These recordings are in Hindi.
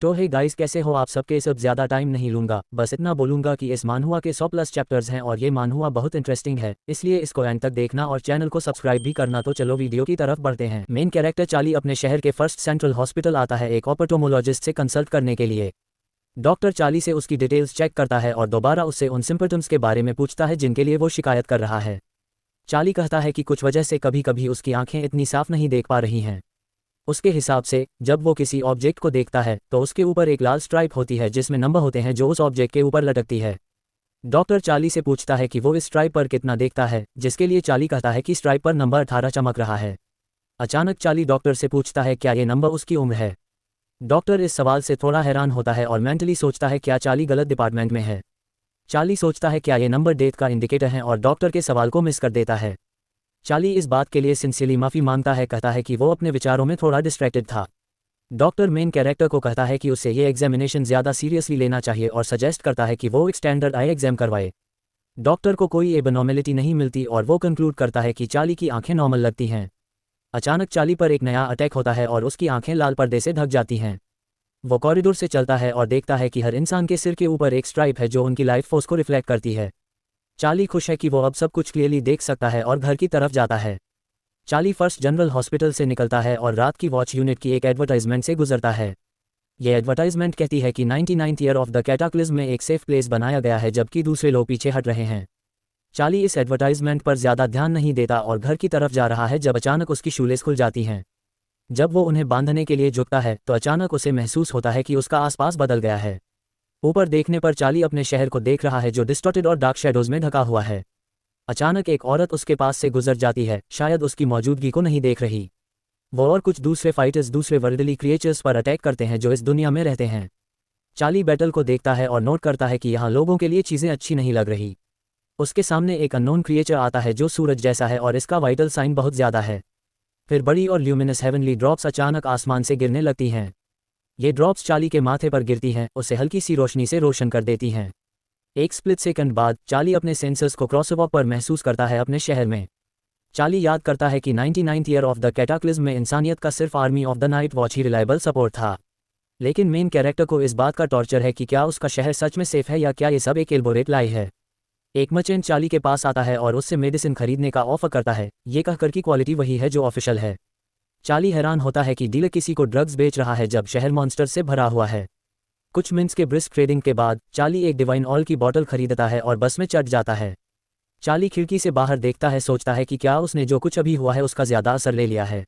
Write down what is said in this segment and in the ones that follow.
तो हे गाइस, कैसे हो आप सबके। सब ज़्यादा टाइम नहीं लूँगा, बस इतना बोलूँगा कि इस मानहुआ के 100+ चैप्टर्स हैं और ये मानहुआ बहुत इंटरेस्टिंग है, इसलिए इसको एंड तक देखना और चैनल को सब्सक्राइब भी करना। तो चलो वीडियो की तरफ बढ़ते हैं। मेन कैरेक्टर चार्ली अपने शहर के फर्स्ट सेंट्रल हॉस्पिटल आता है एक ऑप्टोमोलॉजिस्ट से कंसल्ट करने के लिए। डॉक्टर चार्ली से उसकी डिटेल्स चेक करता है और दोबारा उससे उन सिम्पटम्स के बारे में पूछता है जिनके लिए वो शिकायत कर रहा है। चार्ली कहता है कि कुछ वजह से कभी कभी उसकी आंखें इतनी साफ नहीं देख पा रही हैं। उसके हिसाब से जब वो किसी ऑब्जेक्ट को देखता है तो उसके ऊपर एक लाल स्ट्राइप होती है जिसमें नंबर होते हैं जो उस ऑब्जेक्ट के ऊपर लटकती है। डॉक्टर चार्ली से पूछता है कि वो इस स्ट्राइप पर कितना देखता है, जिसके लिए चार्ली कहता है कि स्ट्राइप पर नंबर 18 चमक रहा है। अचानक चार्ली डॉक्टर से पूछता है क्या ये नंबर उसकी उम्र है। डॉक्टर इस सवाल से थोड़ा हैरान होता है और मेंटली सोचता है क्या चार्ली गलत डिपार्टमेंट में है। चार्ली सोचता है क्या ये नंबर डेथ का इंडिकेटर है और डॉक्टर के सवाल को मिस कर देता है। चार्ली इस बात के लिए सिंसियरली माफ़ी मांगता है, कहता है कि वो अपने विचारों में थोड़ा डिस्ट्रैक्टेड था। डॉक्टर मेन कैरेक्टर को कहता है कि उसे ये एग्जामिनेशन ज़्यादा सीरियसली लेना चाहिए और सजेस्ट करता है कि वो एक स्टैंडर्ड आई एग्जाम करवाए। डॉक्टर को कोई एबनॉर्मेलिटी नहीं मिलती और वो कंक्लूड करता है कि चार्ली की आंखें नॉर्मल लगती हैं। अचानक चार्ली पर एक नया अटैक होता है और उसकी आंखें लाल पर्दे से ढक जाती हैं। वो कॉरिडोर से चलता है और देखता है कि हर इंसान के सिर के ऊपर एक स्ट्राइप है जो उनकी लाइफ फोर्स को रिफ्लेक्ट करती है। चार्ली खुश है कि वो अब सब कुछ क्लियरली देख सकता है और घर की तरफ जाता है। चार्ली फर्स्ट जनरल हॉस्पिटल से निकलता है और रात की वॉच यूनिट की एक एडवर्टाइजमेंट से गुजरता है। ये एडवर्टाइजमेंट कहती है कि 99th year of the cataclysm में एक सेफ प्लेस बनाया गया है जबकि दूसरे लोग पीछे हट रहे हैं। चार्ली इस एडवर्टाइजमेंट पर ज़्यादा ध्यान नहीं देता और घर की तरफ जा रहा है जब अचानक उसकी शूलेस खुल जाती हैं। जब वो उन्हें बांधने के लिए झुकता है तो अचानक उसे महसूस होता है कि उसका आसपास बदल गया है। ऊपर देखने पर चार्ली अपने शहर को देख रहा है जो डिस्टॉर्टेड और डार्क शेडोज में ढका हुआ है। अचानक एक औरत उसके पास से गुजर जाती है, शायद उसकी मौजूदगी को नहीं देख रही। वो और कुछ दूसरे फाइटर्स दूसरे वर्ल्डली क्रिएचर्स पर अटैक करते हैं जो इस दुनिया में रहते हैं। चार्ली बैटल को देखता है और नोट करता है कि यहाँ लोगों के लिए चीज़ें अच्छी नहीं लग रही। उसके सामने एक अननोन क्रिएचर आता है जो सूरज जैसा है और इसका वाइटल साइन बहुत ज़्यादा है। फिर बड़ी और ल्यूमिनस हेवनली ड्रॉप्स अचानक आसमान से गिरने लगती हैं। ये ड्रॉप्स चार्ली के माथे पर गिरती हैं, उसे हल्की सी रोशनी से रोशन कर देती हैं। एक स्प्लिट सेकंड बाद चार्ली अपने सेंसर्स को क्रॉसओवर पर महसूस करता है अपने शहर में। चार्ली याद करता है कि 99th year of the cataclysm में इंसानियत का सिर्फ army of the night watch he reliable support था। लेकिन मेन कैरेक्टर को इस बात का टॉर्चर है कि क्या उसका शहर सच में सेफ है या क्या ये सब एक एल्बोरेट लाई है। एक मर्चेंट चार्ली के पास आता है और उससे मेडिसिन खरीदने का ऑफर करता है, ये कहकर की क्वालिटी वही है जो ऑफिशियल है। चार्ली हैरान होता है कि डीलर किसी को ड्रग्स बेच रहा है जब शहर मॉन्स्टर से भरा हुआ है। कुछ मिनट्स के ब्रिस्क ट्रेडिंग के बाद चार्ली एक डिवाइन ऑयल की बोतल खरीदता है और बस में चढ़ जाता है। चार्ली खिड़की से बाहर देखता है, सोचता है कि क्या उसने जो कुछ अभी हुआ है उसका ज़्यादा असर ले लिया है।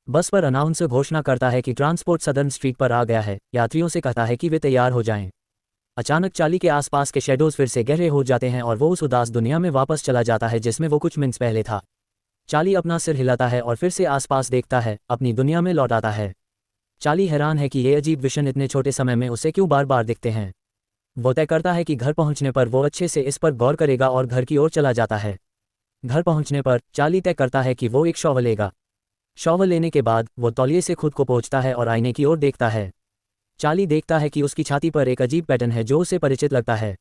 बस पर अनाउंसर घोषणा करता है कि ट्रांसपोर्ट सदर्न स्ट्रीट पर आ गया है। यात्रियों से कहता है कि वे तैयार हो जाएं। अचानक चार्ली के आसपास के शेडोज फिर से गहरे हो जाते हैं और वो उस उदास दुनिया में वापस चला जाता है जिसमें वो कुछ मिनट्स पहले था। चार्ली अपना सिर हिलाता है और फिर से आसपास देखता है, अपनी दुनिया में लौट आता है। चार्ली हैरान है कि ये अजीब विशन इतने छोटे समय में उसे क्यों बार बार दिखते हैं। वो तय करता है कि घर पहुंचने पर वो अच्छे से इस पर गौर करेगा और घर की ओर चला जाता है। घर पहुंचने पर चार्ली तय करता है कि वो एक शॉवर लेगा। शॉवर लेने के बाद वो तौलिए से खुद को पोंछता है और आईने की ओर देखता है। चार्ली देखता है कि उसकी छाती पर एक अजीब पैटर्न है जो उसे परिचित लगता है।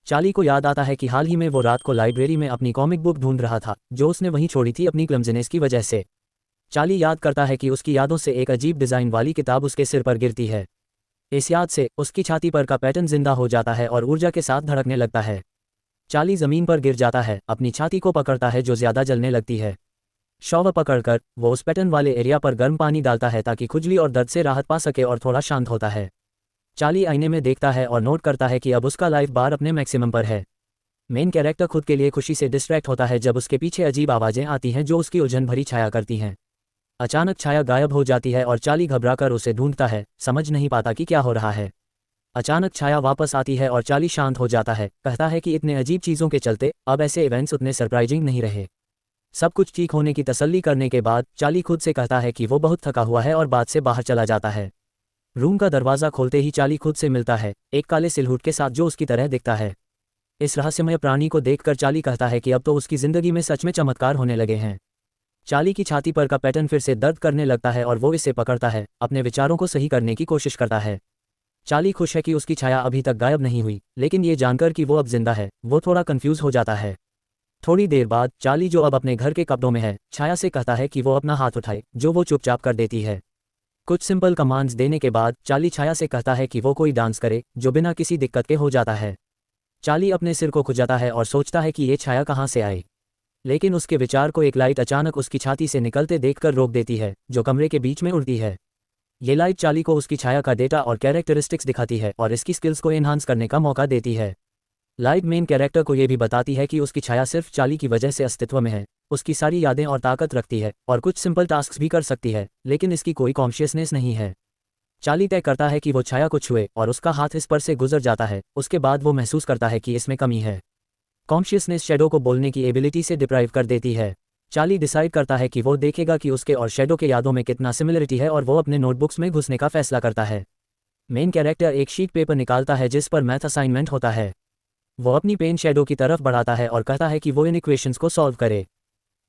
चार्ली को याद आता है कि हाल ही में वो रात को लाइब्रेरी में अपनी कॉमिक बुक ढूंढ रहा था जो उसने वहीं छोड़ी थी अपनी क्लमज़ीनेस की वजह से। चार्ली याद करता है कि उसकी यादों से एक अजीब डिज़ाइन वाली किताब उसके सिर पर गिरती है। इस याद से उसकी छाती पर का पैटर्न जिंदा हो जाता है और ऊर्जा के साथ धड़कने लगता है। चार्ली ज़मीन पर गिर जाता है, अपनी छाती को पकड़ता है जो ज़्यादा जलने लगती है। शॉवर पकड़कर वो उस पैटर्न वाले एरिया पर गर्म पानी डालता है ताकि खुजली और दर्द से राहत पा सके और थोड़ा शांत होता है। चार्ली आईने में देखता है और नोट करता है कि अब उसका लाइफ बार अपने मैक्सिमम पर है। मेन कैरेक्टर खुद के लिए खुशी से डिस्ट्रैक्ट होता है जब उसके पीछे अजीब आवाज़ें आती हैं जो उसकी उलझन भरी छाया करती हैं। अचानक छाया गायब हो जाती है और चार्ली घबराकर उसे ढूंढता है, समझ नहीं पाता कि क्या हो रहा है। अचानक छाया वापस आती है और चार्ली शांत हो जाता है, कहता है कि इतने अजीब चीज़ों के चलते अब ऐसे इवेंट्स उतने सरप्राइजिंग नहीं रहे। सब कुछ ठीक होने की तसल्ली करने के बाद चार्ली खुद से कहता है कि वो बहुत थका हुआ है और बात से बाहर चला जाता है। रूम का दरवाज़ा खोलते ही चार्ली खुद से मिलता है, एक काले सिलहूट के साथ जो उसकी तरह दिखता है। इस रहस्यमय प्राणी को देखकर चार्ली कहता है कि अब तो उसकी ज़िंदगी में सच में चमत्कार होने लगे हैं। चार्ली की छाती पर का पैटर्न फिर से दर्द करने लगता है और वो इसे पकड़ता है, अपने विचारों को सही करने की कोशिश करता है। चार्ली खुश है कि उसकी छाया अभी तक गायब नहीं हुई, लेकिन ये जानकर कि वो अब जिंदा है वो थोड़ा कंफ्यूज हो जाता है। थोड़ी देर बाद चार्ली जो अब अपने घर के कपड़ों में है, छाया से कहता है कि वो अपना हाथ उठाए, जो वो चुपचाप कर देती है। कुछ सिंपल कमांड्स देने के बाद चार्ली छाया से कहता है कि वो कोई डांस करे जो बिना किसी दिक्कत के हो जाता है। चार्ली अपने सिर को खुजाता है और सोचता है कि ये छाया कहाँ से आई, लेकिन उसके विचार को एक लाइट अचानक उसकी छाती से निकलते देखकर रोक देती है, जो कमरे के बीच में उड़ती है। ये लाइट चार्ली को उसकी छाया का डेटा और कैरेक्टरिस्टिक्स दिखाती है और इसकी स्किल्स को एनहांस करने का मौका देती है। लाइट मेन कैरेक्टर को ये भी बताती है कि उसकी छाया सिर्फ चार्ली की वजह से अस्तित्व में है, उसकी सारी यादें और ताकत रखती है और कुछ सिंपल टास्क्स भी कर सकती है, लेकिन इसकी कोई कॉन्शियसनेस नहीं है। चार्ली तय करता है कि वो छाया को छुए और उसका हाथ इस पर से गुजर जाता है। उसके बाद वो महसूस करता है कि इसमें कमी है। कॉन्शियसनेस शैडो को बोलने की एबिलिटी से डिप्राइव कर देती है। चार्ली डिसाइड करता है कि वो देखेगा कि उसके और शैडो के यादों में कितना सिमिलरिटी है और वो अपने नोटबुक्स में घुसने का फैसला करता है। मेन कैरेक्टर एक शीट पेपर निकालता है जिस पर मैथ असाइनमेंट होता है। वो अपनी पेन शैडो की तरफ बढ़ाता है और कहता है कि वो इन इक्वेशंस को सॉल्व करे।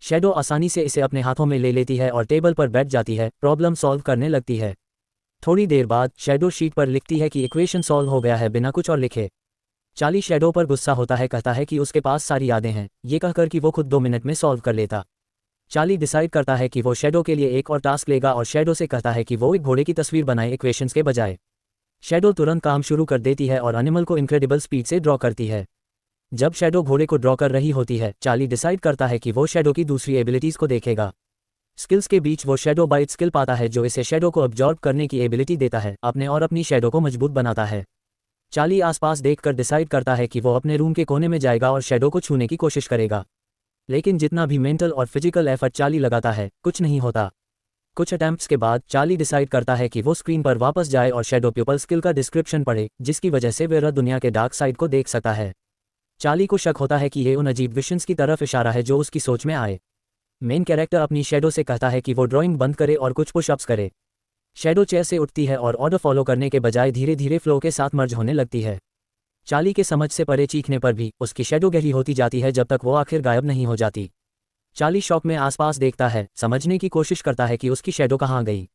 शैडो आसानी से इसे अपने हाथों में ले लेती है और टेबल पर बैठ जाती है, प्रॉब्लम सॉल्व करने लगती है। थोड़ी देर बाद शैडो शीट पर लिखती है कि इक्वेशन सॉल्व हो गया है बिना कुछ और लिखे। चार्ली शैडो पर गुस्सा होता है, कहता है कि उसके पास सारी यादें हैं, ये कहकर कि वो खुद 2 मिनट में सॉल्व कर लेता। चार्ली डिसाइड करता है कि वो शैडो के लिए एक और टास्क लेगा और शैडो से कहता है कि वो एक घोड़े की तस्वीर बनाए इक्वेशंस के बजाय। शैडो तुरंत काम शुरू कर देती है और एनिमल को इनक्रेडिबल स्पीड से ड्रॉ करती है। जब शैडो घोड़े को ड्रॉ कर रही होती है, चार्ली डिसाइड करता है कि वो शैडो की दूसरी एबिलिटीज़ को देखेगा। स्किल्स के बीच वो शैडो बाइट स्किल पाता है जो इसे शैडो को अब्जॉर्ब करने की एबिलिटी देता है, अपने और अपनी शैडो को मजबूत बनाता है। चार्ली आसपास देखकर डिसाइड करता है कि वो अपने रूम के कोने में जाएगा और शैडो को छूने की कोशिश करेगा। लेकिन जितना भी मेंटल और फिजिकल एफर्ट चार्ली लगाता है, कुछ नहीं होता। कुछ अटेम्प्ट्स के बाद चार्ली डिसाइड करता है कि वो स्क्रीन पर वापस जाए और शैडो प्यूपल स्किल का डिस्क्रिप्शन पढ़े, जिसकी वजह से वह दुनिया के डार्क साइड को देख सकता है। चार्ली को शक होता है कि ये उन अजीब विशंस की तरफ इशारा है जो उसकी सोच में आए। मेन कैरेक्टर अपनी शैडो से कहता है कि वो ड्राइंग बंद करे और कुछ पुशअप्स करे। शैडो चेयर से उठती है और ऑर्डर फॉलो करने के बजाय धीरे धीरे फ्लो के साथ मर्ज होने लगती है। चार्ली के समझ से परे चीखने पर भी उसकी शैडो गहरी होती जाती है जब तक वो आखिर गायब नहीं हो जाती। चार्ली शॉक में आसपास देखता है, समझने की कोशिश करता है कि उसकी शैडो कहाँ गई।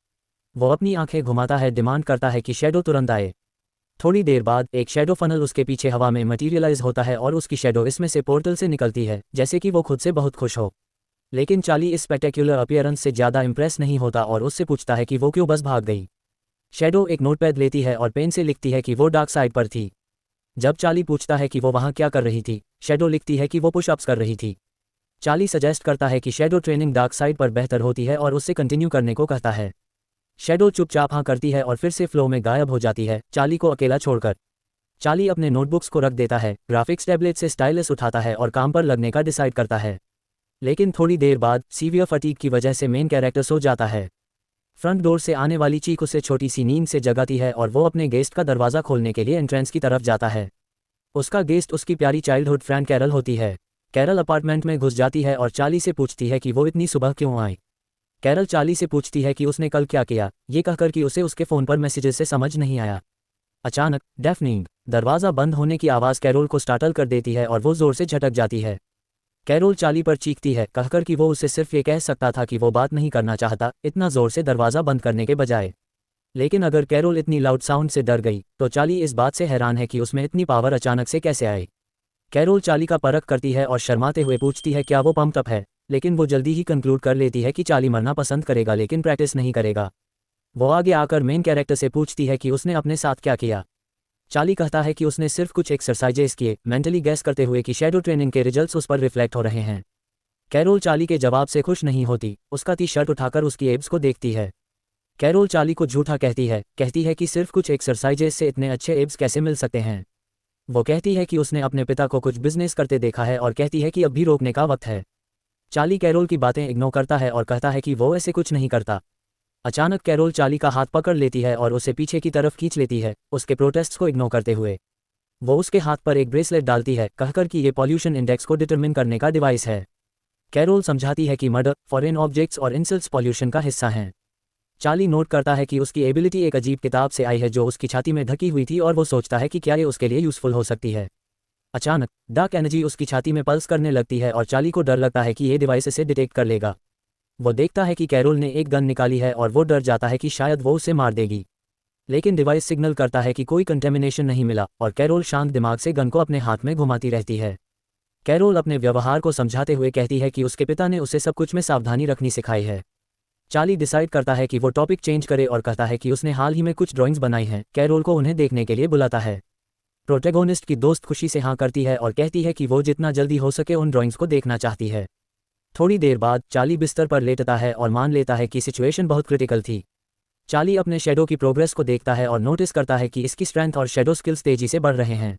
वो अपनी आंखें घुमाता है, डिमांड करता है कि शैडो तुरंत आए। थोड़ी देर बाद एक शैडो फनल उसके पीछे हवा में मटीरियलाइज होता है और उसकी शैडो इसमें से पोर्टल से निकलती है, जैसे कि वो खुद से बहुत खुश हो। लेकिन चार्ली इस स्पेक्टेक्युलर अपीयरेंस से ज़्यादा इंप्रेस नहीं होता और उससे पूछता है कि वो क्यों बस भाग गई। शैडो एक नोटपैड लेती है और पेन से लिखती है कि वो डार्क साइड पर थी। जब चार्ली पूछता है कि वो वहाँ क्या कर रही थी, शैडो लिखती है कि वो पुशअप्स कर रही थी। चार्ली सजेस्ट करता है कि शैडो ट्रेनिंग डार्क साइड पर बेहतर होती है और उससे कंटिन्यू करने को कहता है। शैडो चुपचाप हाँ करती है और फिर से फ्लो में गायब हो जाती है, चार्ली को अकेला छोड़कर। चार्ली अपने नोटबुक्स को रख देता है, ग्राफिक्स टैबलेट से स्टाइलस उठाता है और काम पर लगने का डिसाइड करता है। लेकिन थोड़ी देर बाद सीवियर फटीग की वजह से मेन कैरेक्टर सो जाता है। फ्रंट डोर से आने वाली चीख उसे छोटी सी नींद से जगाती है और वो अपने गेस्ट का दरवाज़ा खोलने के लिए एंट्रेंस की तरफ जाता है। उसका गेस्ट उसकी प्यारी चाइल्डहुड फ्रेंड कैरल होती है। कैरल अपार्टमेंट में घुस जाती है और चार्ली से पूछती है कि वो इतनी सुबह क्यों आई। कैरल चार्ली से पूछती है कि उसने कल क्या किया, ये कहकर कि उसे उसके फ़ोन पर मैसेजेस से समझ नहीं आया। अचानक डेफनिंग दरवाज़ा बंद होने की आवाज़ कैरोल को स्टार्टल कर देती है और वो ज़ोर से झटक जाती है। कैरोल चार्ली पर चीखती है, कहकर कि वो उसे सिर्फ ये कह सकता था कि वो बात नहीं करना चाहता, इतना ज़ोर से दरवाज़ा बंद करने के बजाय। लेकिन अगर कैरोल इतनी लाउड साउंड से डर गई तो चार्ली इस बात से हैरान है कि उसमें इतनी पावर अचानक से कैसे आई। कैरोल चार्ली का परख करती है और शर्माते हुए पूछती है क्या वो पम्प्ड अप है, लेकिन वो जल्दी ही कंक्लूड कर लेती है कि चार्ली मरना पसंद करेगा लेकिन प्रैक्टिस नहीं करेगा। वो आगे आकर मेन कैरेक्टर से पूछती है कि उसने अपने साथ क्या किया। चार्ली कहता है कि उसने सिर्फ कुछ एक्सरसाइजेस किए, मेंटली गैस करते हुए कि शैडो ट्रेनिंग के रिजल्ट्स उस पर रिफ्लेक्ट हो रहे हैं। कैरोल चार्ली के जवाब से खुश नहीं होती, उसका टी शर्ट उठाकर उसकी एब्स को देखती है। कैरोल चार्ली को झूठा कहती है कि सिर्फ कुछ एक्सरसाइजेस से इतने अच्छे एब्स कैसे मिल सकते हैं। वो कहती है कि उसने अपने पिता को कुछ बिजनेस करते देखा है और कहती है कि अब भी रोकने का वक्त है। चार्ली कैरोल की बातें इग्नोर करता है और कहता है कि वो ऐसे कुछ नहीं करता। अचानक कैरोल चार्ली का हाथ पकड़ लेती है और उसे पीछे की तरफ खींच लेती है, उसके प्रोटेस्ट्स को इग्नोर करते हुए। वो उसके हाथ पर एक ब्रेसलेट डालती है, कहकर कि ये पॉल्यूशन इंडेक्स को डिटरमिन करने का डिवाइस है। कैरोल समझाती है कि मर्डर, फॉरेन ऑब्जेक्ट्स और इंसल्ट्स पॉल्यूशन का हिस्सा हैं। चार्ली नोट करता है कि उसकी एबिलिटी एक अजीब किताब से आई है जो उसकी छाती में ढकी हुई थी और वो सोचता है कि क्या ये उसके लिए यूज़फुल हो सकती है। अचानक डार्क एनर्जी उसकी छाती में पल्स करने लगती है और चार्ली को डर लगता है कि ये डिवाइस इसे डिटेक्ट कर लेगा। वो देखता है कि कैरोल ने एक गन निकाली है और वो डर जाता है कि शायद वो उसे मार देगी। लेकिन डिवाइस सिग्नल करता है कि कोई कंटेमिनेशन नहीं मिला और कैरोल शांत दिमाग से गन को अपने हाथ में घुमाती रहती है। कैरोल अपने व्यवहार को समझाते हुए कहती है कि उसके पिता ने उसे सब कुछ में सावधानी रखनी सिखाई है। चार्ली डिसाइड करता है कि वो टॉपिक चेंज करे और कहता है कि उसने हाल ही में कुछ ड्राइंग्स बनाई हैं। कैरोल को उन्हें देखने के लिए बुलाता है। प्रोटैगोनिस्ट की दोस्त खुशी से हाँ करती है और कहती है कि वो जितना जल्दी हो सके उन ड्राइंग्स को देखना चाहती है। थोड़ी देर बाद चार्ली बिस्तर पर लेटता है और मान लेता है कि सिचुएशन बहुत क्रिटिकल थी। चार्ली अपने शैडो की प्रोग्रेस को देखता है और नोटिस करता है कि इसकी स्ट्रेंथ और शैडो स्किल्स तेजी से बढ़ रहे हैं।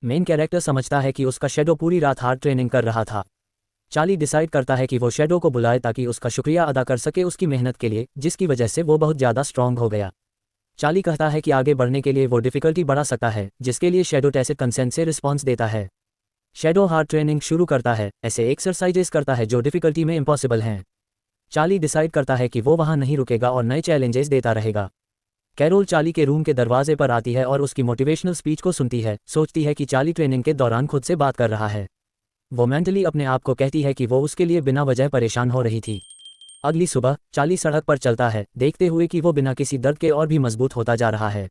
मेन कैरेक्टर समझता है कि उसका शैडो पूरी रात हार्ड ट्रेनिंग कर रहा था। चार्ली डिसाइड करता है कि वो शैडो को बुलाए ताकि उसका शुक्रिया अदा कर सके उसकी मेहनत के लिए, जिसकी वजह से वो बहुत ज़्यादा स्ट्रांग हो गया। चार्ली कहता है कि आगे बढ़ने के लिए वो डिफ़िकल्टी बढ़ा सकता है, जिसके लिए शैडो टैसिट कंसेंट से रिस्पॉन्स देता है। शैडो हार्ड ट्रेनिंग शुरू करता है, ऐसे एक्सरसाइजेस करता है जो डिफ़िकल्टी में इम्पॉसिबल हैं। चार्ली डिसाइड करता है कि वो वहाँ नहीं रुकेगा और नए चैलेंजेस देता रहेगा। कैरोल चार्ली के रूम के दरवाजे पर आती है और उसकी मोटिवेशनल स्पीच को सुनती है। सोचती है कि चार्ली ट्रेनिंग के दौरान खुद से बात कर रहा है। वो मेंटली अपने आप को कहती है कि वो उसके लिए बिना वजह परेशान हो रही थी। अगली सुबह चार्ली सड़क पर चलता है, देखते हुए कि वो बिना किसी दर्द के और भी मजबूत होता जा रहा है।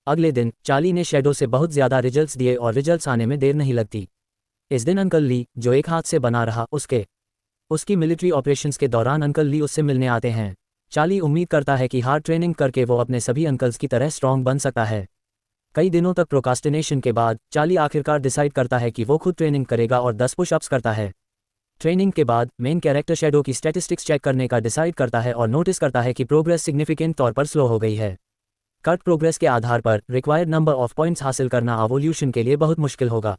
अगले दिन चार्ली ने शैडो से बहुत ज़्यादा रिजल्ट्स दिए और रिजल्ट्स आने में देर नहीं लगती। इस दिन अंकल ली, जो एक हाथ से बना रहा, उसकी मिलिट्री ऑपरेशंस के दौरान अंकल ली उससे मिलने आते हैं। चार्ली उम्मीद करता है कि हार्ड ट्रेनिंग करके वो अपने सभी अंकल्स की तरह स्ट्रांग बन सकता है। कई दिनों तक प्रोकास्टिनेशन के बाद चार्ली आखिरकार डिसाइड करता है कि वो खुद ट्रेनिंग करेगा और 10 पुशअप्स करता है। ट्रेनिंग के बाद मेन कैरेक्टर शैडो की स्टैटिस्टिक्स चेक करने का डिसाइड करता है और नोटिस करता है कि प्रोग्रेस सिग्निफिकेंट तौर पर स्लो हो गई है। कट प्रोग्रेस के आधार पर रिक्वायर्ड नंबर ऑफ पॉइंट्स हासिल करना एवोल्यूशन के लिए बहुत मुश्किल होगा।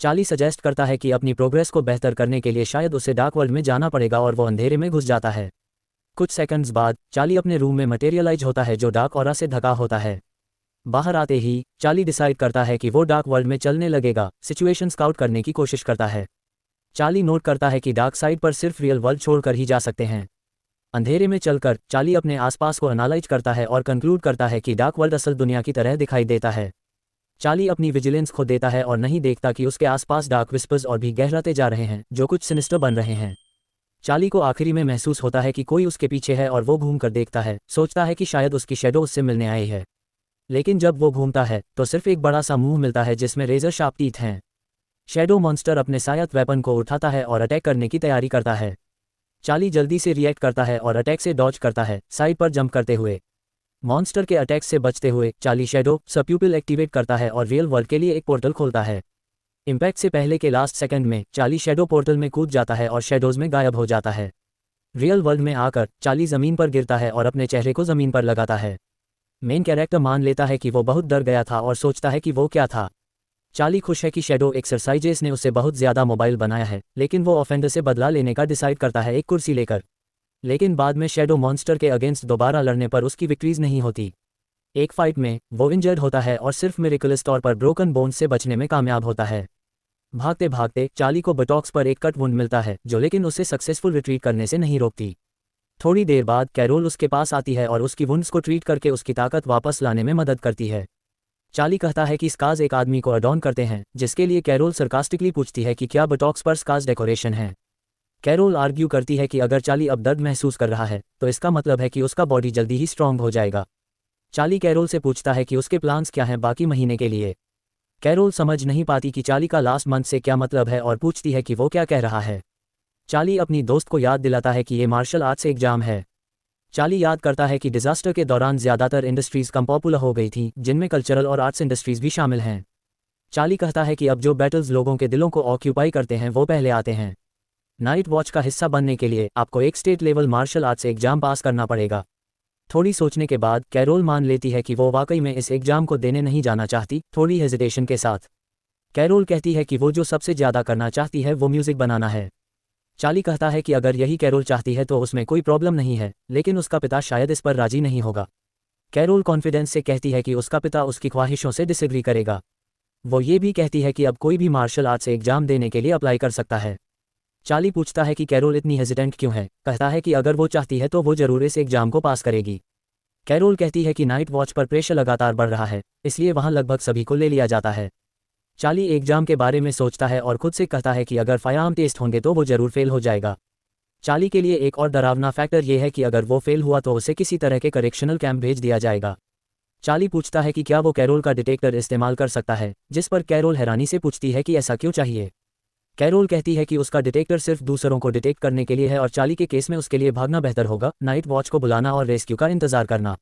चार्ली सजेस्ट करता है कि अपनी प्रोग्रेस को बेहतर करने के लिए शायद उसे डार्क वर्ल्ड में जाना पड़ेगा और वो अंधेरे में घुस जाता है। कुछ सेकंड्स बाद चार्ली अपने रूम में मटेरियलाइज होता है जो डार्क ऑरा से ढका होता है। बाहर आते ही चार्ली डिसाइड करता है कि वो डार्क वर्ल्ड में चलने लगेगा, सिचुएशन स्काउट करने की कोशिश करता है। चार्ली नोट करता है कि डार्क साइड पर सिर्फ रियल वर्ल्ड छोड़कर ही जा सकते हैं। अंधेरे में चलकर चार्ली अपने आसपास को एनालाइज करता है और कंक्लूड करता है कि डार्क वर्ल्ड असल दुनिया की तरह दिखाई देता है। चार्ली अपनी विजिलेंस खो देता है और नहीं देखता कि उसके आसपास डार्क विस्पर्स और भी गहराते जा रहे हैं, जो कुछ सिनिस्टर बन रहे हैं। चार्ली को आखिरी में महसूस होता है कि कोई उसके पीछे है और वो घूम कर देखता है, सोचता है कि शायद उसकी शैडो उससे मिलने आई है। लेकिन जब वो घूमता है तो सिर्फ एक बड़ा सा मुंह मिलता है जिसमें रेजर शार्प टीथ हैं। शैडो मॉन्स्टर अपने सायत वेपन को उठाता है और अटैक करने की तैयारी करता है। चार्ली जल्दी से रिएक्ट करता है और अटैक से डॉज करता है, साइड पर जंप करते हुए। मॉन्स्टर के अटैक से बचते हुए चार्ली शैडो सबप्यूपिल एक्टिवेट करता है और रियल वर्ल्ड के लिए एक पोर्टल खोलता है। इम्पैक्ट से पहले के लास्ट सेकंड में चार्ली शैडो पोर्टल में कूद जाता है और शैडोज में गायब हो जाता है। रियल वर्ल्ड में आकर चार्ली ज़मीन पर गिरता है और अपने चेहरे को ज़मीन पर लगाता है। मेन कैरेक्टर मान लेता है कि वो बहुत डर गया था और सोचता है कि वो क्या था। चार्ली खुश है कि शैडो एक्सरसाइजेस ने उसे बहुत ज़्यादा मोबाइल बनाया है, लेकिन वो ऑफेंडर से बदला लेने का डिसाइड करता है एक कुर्सी लेकर। लेकिन बाद में शैडो मॉन्स्टर के अगेंस्ट दोबारा लड़ने पर उसकी विक्ट्रीज नहीं होती। एक फाइट में वो इंजर्ड होता है और सिर्फ मिरेकुलस तौर पर ब्रोकन बोन्स से बचने में कामयाब होता है। भागते भागते चार्ली को बटॉक्स पर एक कट वुंड मिलता है, जो लेकिन उसे सक्सेसफुल रिट्रीट करने से नहीं रोकती। थोड़ी देर बाद कैरोल उसके पास आती है और उसकी वुंड्स को ट्रीट करके उसकी ताकत वापस लाने में मदद करती है। चार्ली कहता है कि स्कार्स एक आदमी को अडॉर्न करते हैं, जिसके लिए कैरोल सरकास्टिकली पूछती है कि क्या बटॉक्स पर स्कार्स डेकोरेशन है। कैरोल आर्ग्यू करती है कि अगर चार्ली अब दर्द महसूस कर रहा है तो इसका मतलब है कि उसका बॉडी जल्दी ही स्ट्रांग हो जाएगा। चार्ली कैरोल से पूछता है कि उसके प्लान्स क्या हैं बाकी महीने के लिए। कैरोल समझ नहीं पाती कि चार्ली का लास्ट मंथ से क्या मतलब है और पूछती है कि वो क्या कह रहा है। चार्ली अपनी दोस्त को याद दिलाता है कि ये मार्शल आर्ट्स एग्जाम है। चार्ली याद करता है कि डिजास्टर के दौरान ज़्यादातर इंडस्ट्रीज़ कम पॉपुलर हो गई थी, जिनमें कल्चरल और आर्ट्स इंडस्ट्रीज़ भी शामिल हैं। चार्ली कहता है कि अब जो बैटल्स लोगों के दिलों को ऑक्यूपाई करते हैं वो पहले आते हैं। नाइट वॉच का हिस्सा बनने के लिए आपको एक state level martial arts exam pass करना पड़ेगा। थोड़ी सोचने के बाद कैरोल मान लेती है कि वो वाकई में इस एग्जाम को देने नहीं जाना चाहती, थोड़ी हेजिटेशन के साथ। कैरोल कहती है कि वो जो सबसे ज़्यादा करना चाहती है वो म्यूज़िक बनाना है। चार्ली कहता है कि अगर यही कैरोल चाहती है तो उसमें कोई प्रॉब्लम नहीं है, लेकिन उसका पिता शायद इस पर राजी नहीं होगा। कैरोल कॉन्फिडेंस से कहती है कि उसका पिता उसकी ख्वाहिशों से डिसएग्री करेगा। वो ये भी कहती है कि अब कोई भी मार्शल आर्ट्स एग्जाम देने के लिए अप्लाई कर सकता है। चार्ली पूछता है कि कैरोल इतनी हेजिटेंट क्यों है। कहता है कि अगर वो चाहती है तो वो ज़रूर इस एग्जाम को पास करेगी। कैरोल कहती है कि नाइट वॉच पर प्रेशर लगातार बढ़ रहा है, इसलिए वहाँ लगभग सभी को ले लिया जाता है। चार्ली एग्जाम के बारे में सोचता है और खुद से कहता है कि अगर फायरआर्म टेस्ट होंगे तो वो ज़रूर फेल हो जाएगा। चार्ली के लिए एक और डरावना फैक्टर ये है कि अगर वो फेल हुआ तो उसे किसी तरह के करेक्शनल कैंप भेज दिया जाएगा। चार्ली पूछता है कि क्या वो कैरोल का डिटेक्टर इस्तेमाल कर सकता है, जिस पर कैरोल हैरानी से पूछती है कि ऐसा क्यों चाहिए। कैरोल कहती है कि उसका डिटेक्टर सिर्फ दूसरों को डिटेक्ट करने के लिए है और चार्ली के केस में उसके लिए भागना बेहतर होगा, नाइट वॉच को बुलाना और रेस्क्यू का इंतजार करना।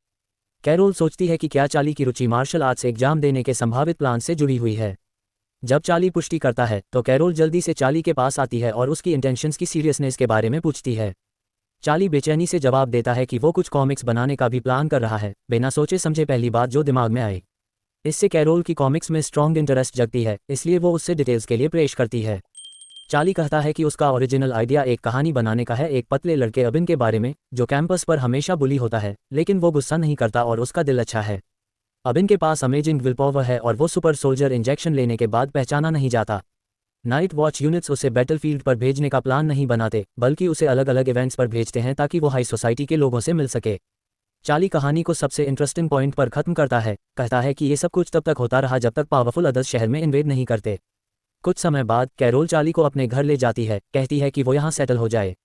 कैरोल सोचती है कि क्या चार्ली की रुचि मार्शल आर्ट्स एग्जाम देने के संभावित प्लान से जुड़ी हुई है। जब चार्ली पुष्टि करता है तो कैरोल जल्दी से चार्ली के पास आती है और उसकी इंटेंशंस की सीरियसनेस के बारे में पूछती है। चार्ली बेचैनी से जवाब देता है कि वो कुछ कॉमिक्स बनाने का भी प्लान कर रहा है, बिना सोचे समझे पहली बात जो दिमाग में आए। इससे कैरोल की कॉमिक्स में स्ट्रॉन्ग इंटरेस्ट जगती है, इसलिए वो उससे डिटेल्स के लिए पेश करती है। चार्ली कहता है कि उसका ओरिजिनल आइडिया एक कहानी बनाने का है, एक पतले लड़के अबिन के बारे में जो कैंपस पर हमेशा बुली होता है, लेकिन वो गुस्सा नहीं करता और उसका दिल अच्छा है। अबिन के पास अमेजिंग विल पावर है और वो सुपर सोल्जर इंजेक्शन लेने के बाद पहचाना नहीं जाता। नाइट वॉच यूनिट्स उसे बैटलफील्ड पर भेजने का प्लान नहीं बनाते, बल्कि उसे अलग अलग इवेंट्स पर भेजते हैं ताकि वो हाई सोसाइटी के लोगों से मिल सके। चार्ली कहानी को सबसे इंटरेस्टिंग पॉइंट पर खत्म करता है, कहता है कि ये सब कुछ तब तक होता रहा जब तक पावरफुल अदर्स शहर में इन्वेड नहीं करते। कुछ समय बाद कैरोल चार्ली को अपने घर ले जाती है, कहती है कि वो यहाँ सेटल हो जाए।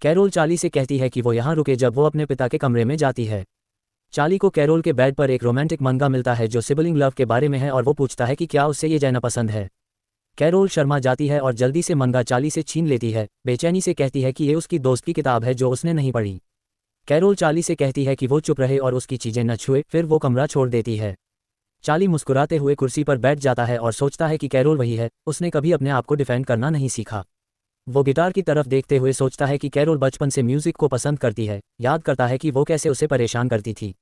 कैरोल चार्ली से कहती है कि वो यहाँ रुके जब वो अपने पिता के कमरे में जाती है। चार्ली को कैरोल के बेड पर एक रोमांटिक मंगा मिलता है जो सिबलिंग लव के बारे में है और वो पूछता है कि क्या उससे ये जानना पसंद है। कैरोल शर्मा जाती है और जल्दी से मंगा चार्ली से छीन लेती है, बेचैनी से कहती है कि ये उसकी दोस्त की किताब है जो उसने नहीं पढ़ी। कैरोल चार्ली से कहती है कि वो चुप रहे और उसकी चीज़ें न छुए, फिर वो कमरा छोड़ देती है। चार्ली मुस्कुराते हुए कुर्सी पर बैठ जाता है और सोचता है कि कैरोल वही है, उसने कभी अपने आप को डिफेंड करना नहीं सीखा। वो गिटार की तरफ देखते हुए सोचता है कि कैरोल बचपन से म्यूजिक को पसंद करती है, याद करता है कि वो कैसे उसे परेशान करती थी।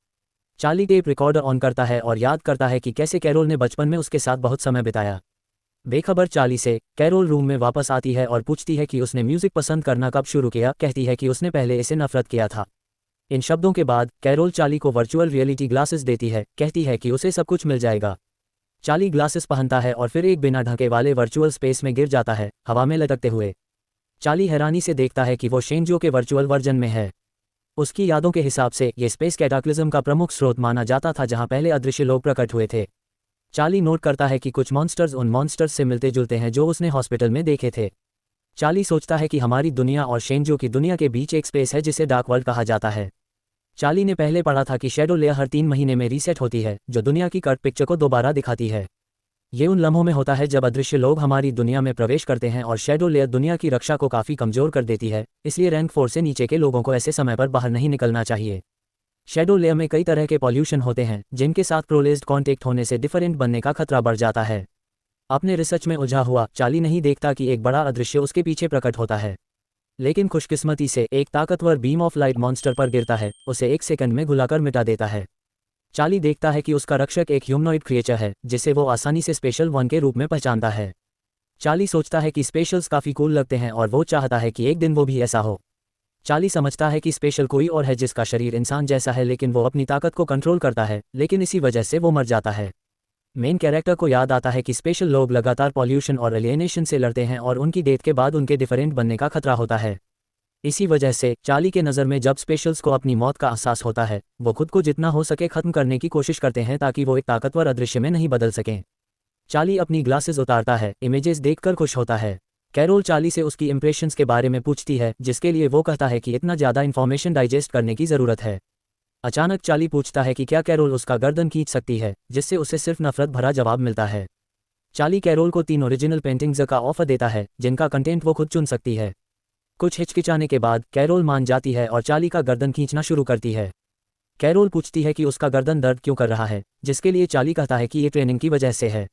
चार्ली टेप रिकॉर्डर ऑन करता है और याद करता है कि कैसे कैरोल ने बचपन में उसके साथ बहुत समय बिताया। बेखबर चार्ली से, कैरोल रूम में वापस आती है और पूछती है कि उसने म्यूजिक पसंद करना कब शुरू किया, कहती है कि उसने पहले इसे नफरत किया था। इन शब्दों के बाद कैरोल चार्ली को वर्चुअल रियलिटी ग्लासेस देती है, कहती है कि उसे सब कुछ मिल जाएगा। चार्ली ग्लासेस पहनता है और फिर एक बिना ढके वाले वर्चुअल स्पेस में गिर जाता है, हवा में लटकते हुए। चार्ली हैरानी से देखता है कि वो शेंजो के वर्चुअल वर्जन में है। उसकी यादों के हिसाब से ये स्पेस कैटाक्लिज्म का प्रमुख स्रोत माना जाता था जहां पहले अदृश्य लोग प्रकट हुए थे। चार्ली नोट करता है कि कुछ मॉन्स्टर्स उन मॉन्स्टर्स से मिलते जुलते हैं जो उसने हॉस्पिटल में देखे थे। चार्ली सोचता है कि हमारी दुनिया और शेंजो की दुनिया के बीच एक स्पेस है जिसे डार्क वर्ल्ड कहा जाता है। चार्ली ने पहले पढ़ा था कि शैडो लेयर हर 3 महीने में रीसेट होती है, जो दुनिया की कट पिक्चर को दोबारा दिखाती है। ये उन लम्हों में होता है जब अदृश्य लोग हमारी दुनिया में प्रवेश करते हैं और शैडो लेयर दुनिया की रक्षा को काफ़ी कमज़ोर कर देती है, इसलिए रैंक 4 से नीचे के लोगों को ऐसे समय पर बाहर नहीं निकलना चाहिए। शैडो लेयर में कई तरह के पॉल्यूशन होते हैं जिनके साथ प्रोलेस्ड कॉन्टेक्ट होने से डिफरेंट बनने का खतरा बढ़ जाता है। अपने रिसर्च में उलझा हुआ चार्ली नहीं देखता कि एक बड़ा अदृश्य उसके पीछे प्रकट होता है, लेकिन खुशकिस्मती से एक ताकतवर बीम ऑफ लाइट मॉन्स्टर पर गिरता है, उसे 1 सेकंड में घुलाकर मिटा देता है। चार्ली देखता है कि उसका रक्षक एक ह्यूमनॉइड क्रिएचर है जिसे वो आसानी से स्पेशल वन के रूप में पहचानता है। चार्ली सोचता है कि स्पेशल्स काफ़ी कूल लगते हैं और वो चाहता है कि एक दिन वो भी ऐसा हो। चार्ली समझता है कि स्पेशल कोई और है जिसका शरीर इंसान जैसा है, लेकिन वो अपनी ताकत को कंट्रोल करता है, लेकिन इसी वजह से वो मर जाता है। मेन कैरेक्टर को याद आता है कि स्पेशल लोग लगातार पॉल्यूशन और एलियनेशन से लड़ते हैं और उनकी डेथ के बाद उनके डिफरेंट बनने का खतरा होता है। इसी वजह से चार्ली के नज़र में जब स्पेशल्स को अपनी मौत का एहसास होता है, वो खुद को जितना हो सके ख़त्म करने की कोशिश करते हैं ताकि वो एक ताकतवर अदृश्य में नहीं बदल सकें। चार्ली अपनी ग्लासेस उतारता है, इमेजेस देखकर खुश होता है। कैरोल चार्ली से उसकी इंप्रेशंस के बारे में पूछती है, जिसके लिए वो कहता है कि इतना ज़्यादा इन्फॉर्मेशन डाइजेस्ट करने की ज़रूरत है। अचानक चार्ली पूछता है कि क्या कैरोल उसका गर्दन खींच सकती है, जिससे उसे सिर्फ नफरत भरा जवाब मिलता है। चार्ली कैरोल को 3 ओरिजिनल पेंटिंग्स का ऑफर देता है जिनका कंटेंट वो खुद चुन सकती है। कुछ हिचकिचाने के बाद कैरोल मान जाती है और चार्ली का गर्दन खींचना शुरू करती है। कैरोल पूछती है कि उसका गर्दन दर्द क्यों कर रहा है, जिसके लिए चार्ली कहता है कि ये ट्रेनिंग की वजह से है।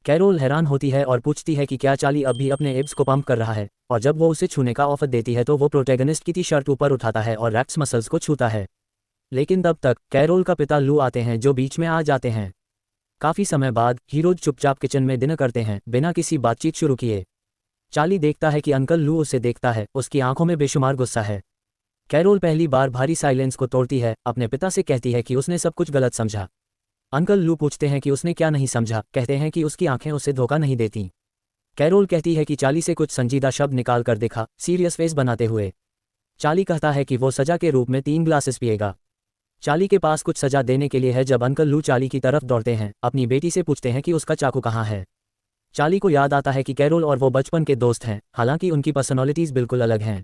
कैरोल हैरान होती है और पूछती है कि क्या चार्ली अब भी अपने एब्स को पंप कर रहा है, और जब वो उसे छूने का ऑफर देती है तो वो प्रोटैगनिस्ट की टी-शर्ट ऊपर उठाता है और रैप्स मसल्स को छूता है। लेकिन तब तक कैरोल का पिता लू आते हैं जो बीच में आ जाते हैं। काफ़ी समय बाद हीरोज चुपचाप किचन में डिनर करते हैं बिना किसी बातचीत शुरू किए। चार्ली देखता है कि अंकल लू उसे देखता है, उसकी आंखों में बेशुमार गुस्सा है। कैरोल पहली बार भारी साइलेंस को तोड़ती है, अपने पिता से कहती है कि उसने सब कुछ गलत समझा। अंकल लू पूछते हैं कि उसने क्या नहीं समझा, कहते हैं कि उसकी आंखें उसे धोखा नहीं देती। कैरोल कहती है कि चार्ली से कुछ संजीदा शब्द निकाल कर देखा, सीरियस फेस बनाते हुए। चार्ली कहता है कि वो सजा के रूप में 3 ग्लासेस पिएगा। चार्ली के पास कुछ सजा देने के लिए है जब अंकल लू चार्ली की तरफ दौड़ते हैं, अपनी बेटी से पूछते हैं कि उसका चाकू कहाँ है। चार्ली को याद आता है कि कैरोल और वो बचपन के दोस्त हैं, हालांकि उनकी पर्सनैलिटीज़ बिल्कुल अलग हैं।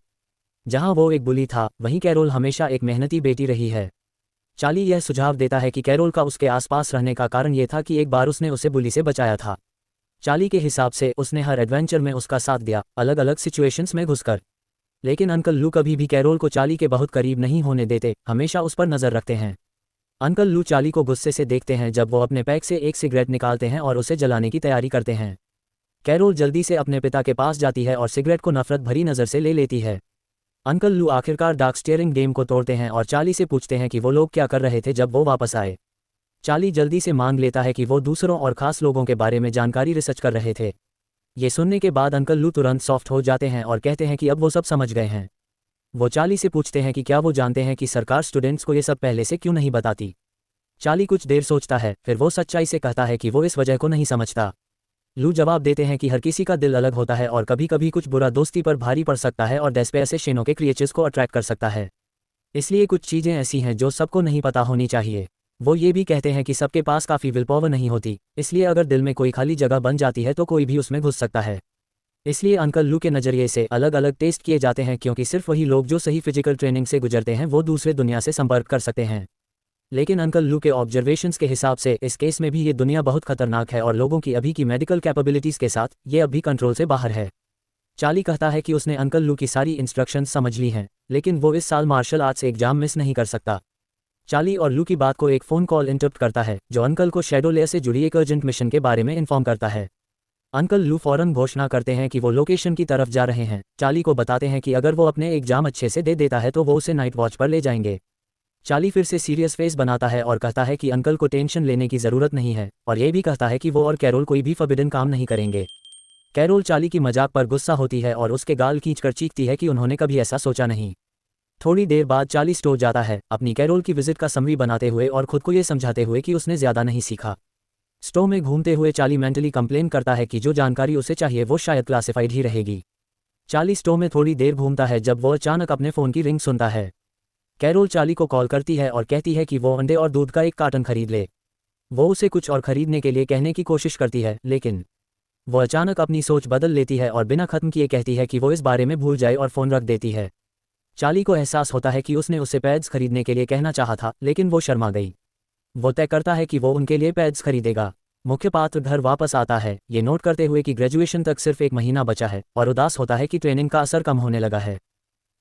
जहां वो एक बुली था, वहीं कैरोल हमेशा एक मेहनती बेटी रही है। चार्ली यह सुझाव देता है कि कैरोल का उसके आसपास रहने का कारण ये था कि एक बार उसने उसे बुली से बचाया था। चार्ली के हिसाब से उसने हर एडवेंचर में उसका साथ दिया, अलग अलग सिचुएशंस में घुसकर। लेकिन अंकल लू कभी भी कैरोल को चार्ली के बहुत करीब नहीं होने देते, हमेशा उस पर नज़र रखते हैं। अंकल लू चार्ली को गुस्से से देखते हैं जब वो अपने पैक से एक सिगरेट निकालते हैं और उसे जलाने की तैयारी करते हैं। कैरोल जल्दी से अपने पिता के पास जाती है और सिगरेट को नफरत भरी नज़र से ले लेती है। अंकल लू आखिरकार डार्क स्टीयरिंग गेम को तोड़ते हैं और चार्ली से पूछते हैं कि वो लोग क्या कर रहे थे जब वो वापस आए। चार्ली जल्दी से मान लेता है कि वो दूसरों और ख़ास लोगों के बारे में जानकारी रिसर्च कर रहे थे। ये सुनने के बाद अंकल लू तुरंत सॉफ्ट हो जाते हैं और कहते हैं कि अब वो सब समझ गए हैं। वो चार्ली से पूछते हैं कि क्या वो जानते हैं कि सरकार स्टूडेंट्स को ये सब पहले से क्यों नहीं बताती। चार्ली कुछ देर सोचता है, फिर वो सच्चाई से कहता है कि वो इस वजह को नहीं समझता। लू जवाब देते हैं कि हर किसी का दिल अलग होता है और कभी कभी कुछ बुरा दोस्ती पर भारी पड़ सकता है और डेस्पेयर से शेनों के क्रिएचर्स को अट्रैक्ट कर सकता है। इसलिए कुछ चीज़ें ऐसी हैं जो सबको नहीं पता होनी चाहिए। वो ये भी कहते हैं कि सबके पास काफ़ी विल पावर नहीं होती, इसलिए अगर दिल में कोई खाली जगह बन जाती है तो कोई भी उसमें घुस सकता है। इसलिए अंकल लू के नज़रिए से अलग अलग टेस्ट किए जाते हैं, क्योंकि सिर्फ वही लोग जो सही फिजिकल ट्रेनिंग से गुजरते हैं वो दूसरे दुनिया से संपर्क कर सकते हैं। लेकिन अंकल लू के ऑब्जर्वेशंस के हिसाब से इस केस में भी ये दुनिया बहुत खतरनाक है और लोगों की अभी की मेडिकल कैपेबिलिटीज़ के साथ ये अब भी कंट्रोल से बाहर है। चार्ली कहता है कि उसने अंकल लू की सारी इंस्ट्रक्शंस समझ ली हैं, लेकिन वो इस साल मार्शल आर्ट्स एग्जाम मिस नहीं कर सकता। चार्ली और लू की बात को एक फ़ोन कॉल इंटरप्ट करता है जो अंकल को शैडो लेयर से जुड़ी एक अर्जेंट मिशन के बारे में इन्फॉर्म करता है। अंकल लू फौरन घोषणा करते हैं कि वो लोकेशन की तरफ जा रहे हैं। चार्ली को बताते हैं कि अगर वो अपने एग्जाम अच्छे से दे देता है तो वो उसे नाइट वॉच पर ले जाएंगे। चार्ली फिर से सीरियस फेस बनाता है और कहता है कि अंकल को टेंशन लेने की ज़रूरत नहीं है, और ये भी कहता है कि वो और कैरोल कोई भी फॉरबिडन काम नहीं करेंगे। कैरोल चार्ली की मजाक पर गुस्सा होती है और उसके गाल खींचकर चीखती है कि उन्होंने कभी ऐसा सोचा नहीं। थोड़ी देर बाद चार्ली स्टोर जाता है, अपनी कैरोल की विजिट का समरी बनाते हुए और खुद को ये समझाते हुए कि उसने ज़्यादा नहीं सीखा। स्टोर में घूमते हुए चार्ली मेंटली कंप्लेन करता है कि जो जानकारी उसे चाहिए वो शायद क्लासिफाइड ही रहेगी। चार्ली स्टोर में थोड़ी देर घूमता है जब वो अचानक अपने फ़ोन की रिंग सुनता है। कैरोल चार्ली को कॉल करती है और कहती है कि वो अंडे और दूध का एक कार्टन खरीद ले। वो उसे कुछ और खरीदने के लिए कहने की कोशिश करती है, लेकिन वो अचानक अपनी सोच बदल लेती है और बिना ख़त्म किए कहती है कि वो इस बारे में भूल जाए और फ़ोन रख देती है। चार्ली को एहसास होता है कि उसने उसे पैड्स खरीदने के लिए कहना चाहा था, लेकिन वो शर्मा गई। वो तय करता है कि वो उनके लिए पैड्स खरीदेगा। मुख्य पात्र घर वापस आता है, ये नोट करते हुए कि ग्रेजुएशन तक सिर्फ 1 महीना बचा है, और उदास होता है कि ट्रेनिंग का असर कम होने लगा है।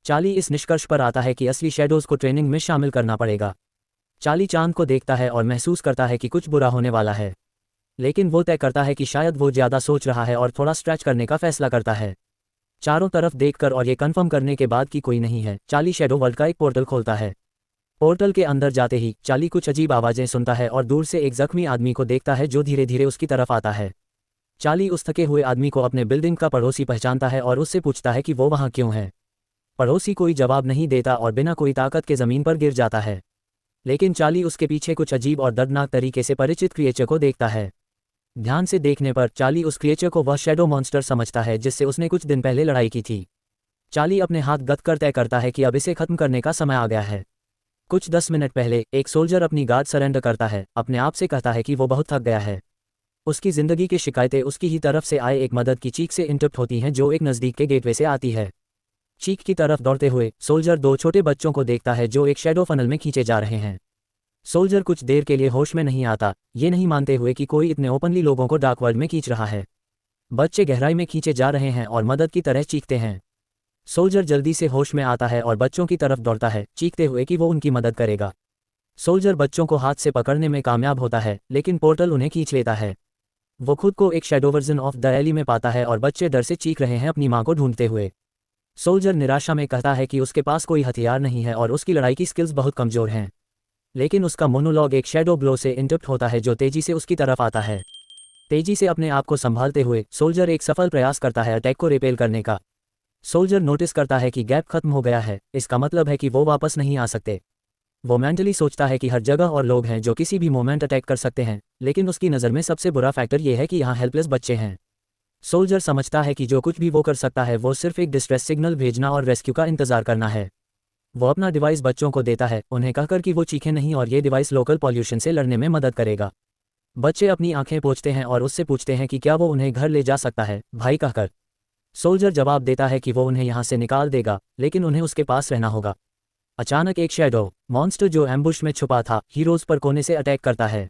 चार्ली इस निष्कर्ष पर आता है कि असली शैडोज़ को ट्रेनिंग में शामिल करना पड़ेगा। चार्ली चांद को देखता है और महसूस करता है कि कुछ बुरा होने वाला है, लेकिन वो तय करता है कि शायद वो ज़्यादा सोच रहा है और थोड़ा स्ट्रेच करने का फैसला करता है। चारों तरफ देखकर और ये कंफर्म करने के बाद कि कोई नहीं है, चार्ली शैडो वर्ल्ड का एक पोर्टल खोलता है। पोर्टल के अंदर जाते ही चार्ली कुछ अजीब आवाज़ें सुनता है और दूर से एक जख्मी आदमी को देखता है जो धीरे धीरे उसकी तरफ आता है। चार्ली उस थके हुए आदमी को अपने बिल्डिंग का पड़ोसी पहचानता है और उससे पूछता है कि वो वहाँ क्यों है। पड़ोसी कोई जवाब नहीं देता और बिना कोई ताकत के ज़मीन पर गिर जाता है, लेकिन चार्ली उसके पीछे कुछ अजीब और दर्दनाक तरीके से परिचित क्रिएचर को देखता है। ध्यान से देखने पर चार्ली उस क्रिएचर को वह शैडो मॉन्स्टर समझता है जिससे उसने कुछ दिन पहले लड़ाई की थी। चार्ली अपने हाथ गद कर तय करता है कि अब इसे खत्म करने का समय आ गया है। कुछ 10 मिनट पहले एक सोल्जर अपनी गार्ड सरेंडर करता है, अपने आप से कहता है कि वो बहुत थक गया है। उसकी ज़िंदगी की शिकायतें उसकी ही तरफ से आए एक मदद की चीख से इंटरप्ट होती हैं जो एक नज़दीक के गेटवे से आती है। चीख की तरफ दौड़ते हुए सोल्जर 2 छोटे बच्चों को देखता है जो एक शैडो फनल में खींचे जा रहे हैं। सोल्जर कुछ देर के लिए होश में नहीं आता, ये नहीं मानते हुए कि कोई इतने ओपनली लोगों को डार्क वर्ल्ड में खींच रहा है। बच्चे गहराई में खींचे जा रहे हैं और मदद की तरह चीखते हैं। सोल्जर जल्दी से होश में आता है और बच्चों की तरफ दौड़ता है, चीखते हुए कि वो उनकी मदद करेगा। सोल्जर बच्चों को हाथ से पकड़ने में कामयाब होता है, लेकिन पोर्टल उन्हें खींच लेता है। वो खुद को एक shadow version of the alley में पाता है और बच्चे डर से चीख रहे हैं अपनी मां को ढूंढते हुए। सोल्जर निराशा में कहता है कि उसके पास कोई हथियार नहीं है और उसकी लड़ाई की स्किल्स बहुत कमज़ोर हैं। लेकिन उसका मोनोलॉग एक शैडो ब्लो से इंटरप्ट होता है जो तेजी से उसकी तरफ आता है। तेजी से अपने आप को संभालते हुए सोल्जर एक सफल प्रयास करता है अटैक को रिपेल करने का। सोल्जर नोटिस करता है कि गैप खत्म हो गया है, इसका मतलब है कि वो वापस नहीं आ सकते। वो मेंटली सोचता है कि हर जगह और लोग हैं जो किसी भी मोमेंट अटैक कर सकते हैं, लेकिन उसकी नज़र में सबसे बुरा फैक्टर ये है कि यहाँ हेल्पलेस बच्चे हैं। सोल्जर समझता है कि जो कुछ भी वो कर सकता है वो सिर्फ एक डिस्ट्रेस सिग्नल भेजना और रेस्क्यू का इंतजार करना है। वो अपना डिवाइस बच्चों को देता है, उन्हें कहकर कि वो चीखें नहीं और ये डिवाइस लोकल पॉल्यूशन से लड़ने में मदद करेगा। बच्चे अपनी आंखें पोंछते हैं और उससे पूछते हैं कि क्या वो उन्हें घर ले जा सकता है, भाई कहकर। सोल्जर जवाब देता है कि वो उन्हें यहाँ से निकाल देगा, लेकिन उन्हें उसके पास रहना होगा। अचानक एक शैडो मॉन्स्टर जो एम्बुश में छुपा था हीरोज पर कोने से अटैक करता है।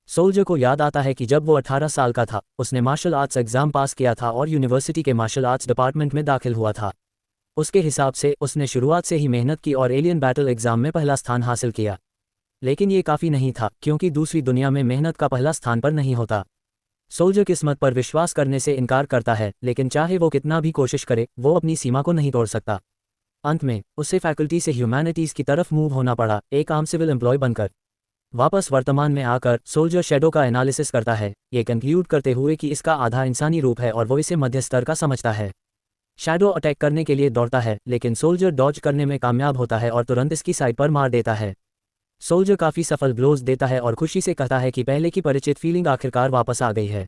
सोल्जर को याद आता है कि जब वो 18 साल का था, उसने मार्शल आर्ट्स एग्जाम पास किया था और यूनिवर्सिटी के मार्शल आर्ट्स डिपार्टमेंट में दाखिल हुआ था। उसके हिसाब से उसने शुरुआत से ही मेहनत की और एलियन बैटल एग्जाम में पहला स्थान हासिल किया। लेकिन ये काफ़ी नहीं था, क्योंकि दूसरी दुनिया में मेहनत का पहला स्थान पर नहीं होता। सोल्जर किस्मत पर विश्वास करने से इनकार करता है, लेकिन चाहे वो कितना भी कोशिश करे, वो अपनी सीमा को नहीं तोड़ सकता। अंत में उसे फैकल्टी से ह्यूमैनिटीज़ की तरफ मूव होना पड़ा, एक आम सिविल एम्प्लॉय बनकर। वापस वर्तमान में आकर सोल्जर शैडो का एनालिसिस करता है, ये कंक्लूड करते हुए कि इसका आधा इंसानी रूप है और वो इसे मध्य स्तर का समझता है। शैडो अटैक करने के लिए दौड़ता है, लेकिन सोल्जर डॉज करने में कामयाब होता है और तुरंत इसकी साइड पर मार देता है। सोल्जर काफ़ी सफल ब्लोज देता है और खुशी से कहता है कि पहले की परिचित फीलिंग आखिरकार वापस आ गई है।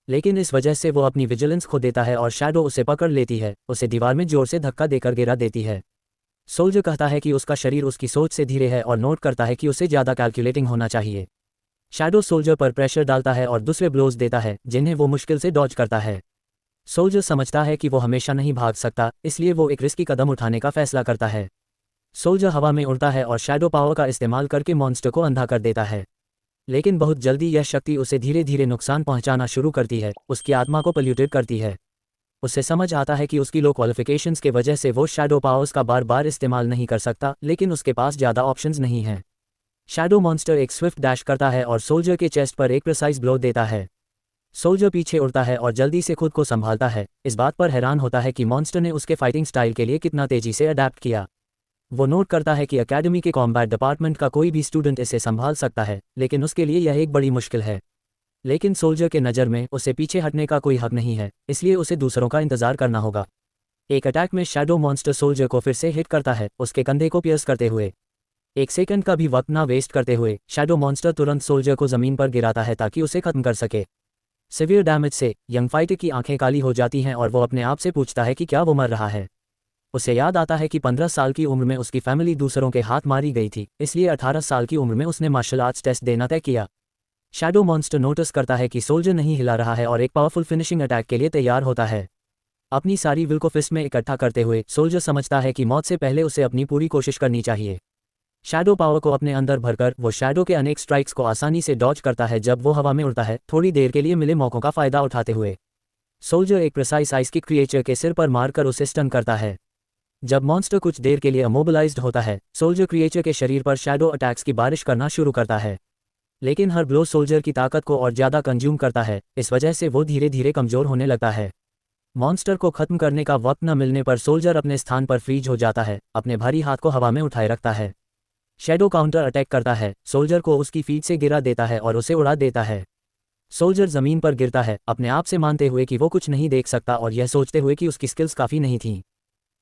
लेकिन इस वजह से वो अपनी विजिलेंस खो देता है और शैडो उसे पकड़ लेती है, उसे दीवार में जोर से धक्का देकर गिरा देती है। सोल्जर कहता है कि उसका शरीर उसकी सोच से धीरे है और नोट करता है कि उसे ज़्यादा कैलकुलेटिंग होना चाहिए। शैडो सोल्जर पर प्रेशर डालता है और दूसरे ब्लोज देता है, जिन्हें वो मुश्किल से डॉज करता है। सोल्जर समझता है कि वो हमेशा नहीं भाग सकता, इसलिए वो एक रिस्की कदम उठाने का फैसला करता है। सोल्जर हवा में उड़ता है और शैडो पावर का इस्तेमाल करके मॉन्स्टर को अंधा कर देता है। लेकिन बहुत जल्दी यह शक्ति उसे धीरे धीरे नुकसान पहुंचाना शुरू करती है, उसकी आत्मा को पोल्यूटेड करती है। उसे समझ आता है कि उसकी लो क्वालिफिकेशंस के वजह से वो शैडो पावर्स का बार बार इस्तेमाल नहीं कर सकता, लेकिन उसके पास ज़्यादा ऑप्शंस नहीं हैं। शैडो मॉन्स्टर एक स्विफ्ट डैश करता है और सोल्जर के चेस्ट पर एक प्रिसाइज ब्लो देता है। सोल्जर पीछे उड़ता है और जल्दी से खुद को संभालता है, इस बात पर हैरान होता है कि मॉन्स्टर ने उसके फाइटिंग स्टाइल के लिए कितना तेजी से अडैप्ट किया। वो नोट करता है कि एकेडमी के कॉम्बैट डिपार्टमेंट का कोई भी स्टूडेंट इसे संभाल सकता है, लेकिन उसके लिए यह एक बड़ी मुश्किल है। लेकिन सोल्जर के नज़र में उसे पीछे हटने का कोई हक नहीं है, इसलिए उसे दूसरों का इंतजार करना होगा। एक अटैक में शैडो मॉन्स्टर सोल्जर को फिर से हिट करता है, उसके कंधे को पियर्स करते हुए। एक सेकंड का भी वक्त ना वेस्ट करते हुए शैडो मॉन्स्टर तुरंत सोल्जर को ज़मीन पर गिराता है ताकि उसे खत्म कर सके। सिवियर डैमेज से यंग फाइटर की आंखें काली हो जाती हैं और वो अपने आप से पूछता है कि क्या वो मर रहा है। उसे याद आता है कि 15 साल की उम्र में उसकी फैमिली दूसरों के हाथ मारी गई थी, इसलिए 18 साल की उम्र में उसने मार्शल आर्ट्स टेस्ट देना तय किया। शैडो मॉन्स्टर नोटिस करता है कि सोल्जर नहीं हिला रहा है और एक पावरफुल फिनिशिंग अटैक के लिए तैयार होता है। अपनी सारी विल को फिस्ट में इकट्ठा करते हुए सोल्जर समझता है कि मौत से पहले उसे अपनी पूरी कोशिश करनी चाहिए। शैडो पावर को अपने अंदर भरकर वो शैडो के अनेक स्ट्राइक्स को आसानी से डॉज करता है जब वो हवा में उड़ता है, थोड़ी देर के लिए मिले मौकों का फायदा उठाते हुए। सोल्जर एक प्रिसाइज आइस किक क्रिएचर के सिर पर मारकर उसे स्टन करता है। जब मॉन्स्टर कुछ देर के लिए इमोबिलाइज्ड होता है, सोल्जर क्रिएचर के शरीर पर शैडो अटैक्स की बारिश करना शुरू करता है। लेकिन हर ब्लो सोल्जर की ताकत को और ज़्यादा कंज्यूम करता है, इस वजह से वो धीरे धीरे कमज़ोर होने लगता है। मॉन्स्टर को खत्म करने का वक्त न मिलने पर सोल्जर अपने स्थान पर फ्रीज हो जाता है, अपने भारी हाथ को हवा में उठाए रखता है। शैडो काउंटर अटैक करता है, सोल्जर को उसकी फीट से गिरा देता है और उसे उड़ा देता है। सोल्जर ज़मीन पर गिरता है, अपने आप से मानते हुए कि वो कुछ नहीं देख सकता और यह सोचते हुए कि उसकी स्किल्स काफ़ी नहीं थीं।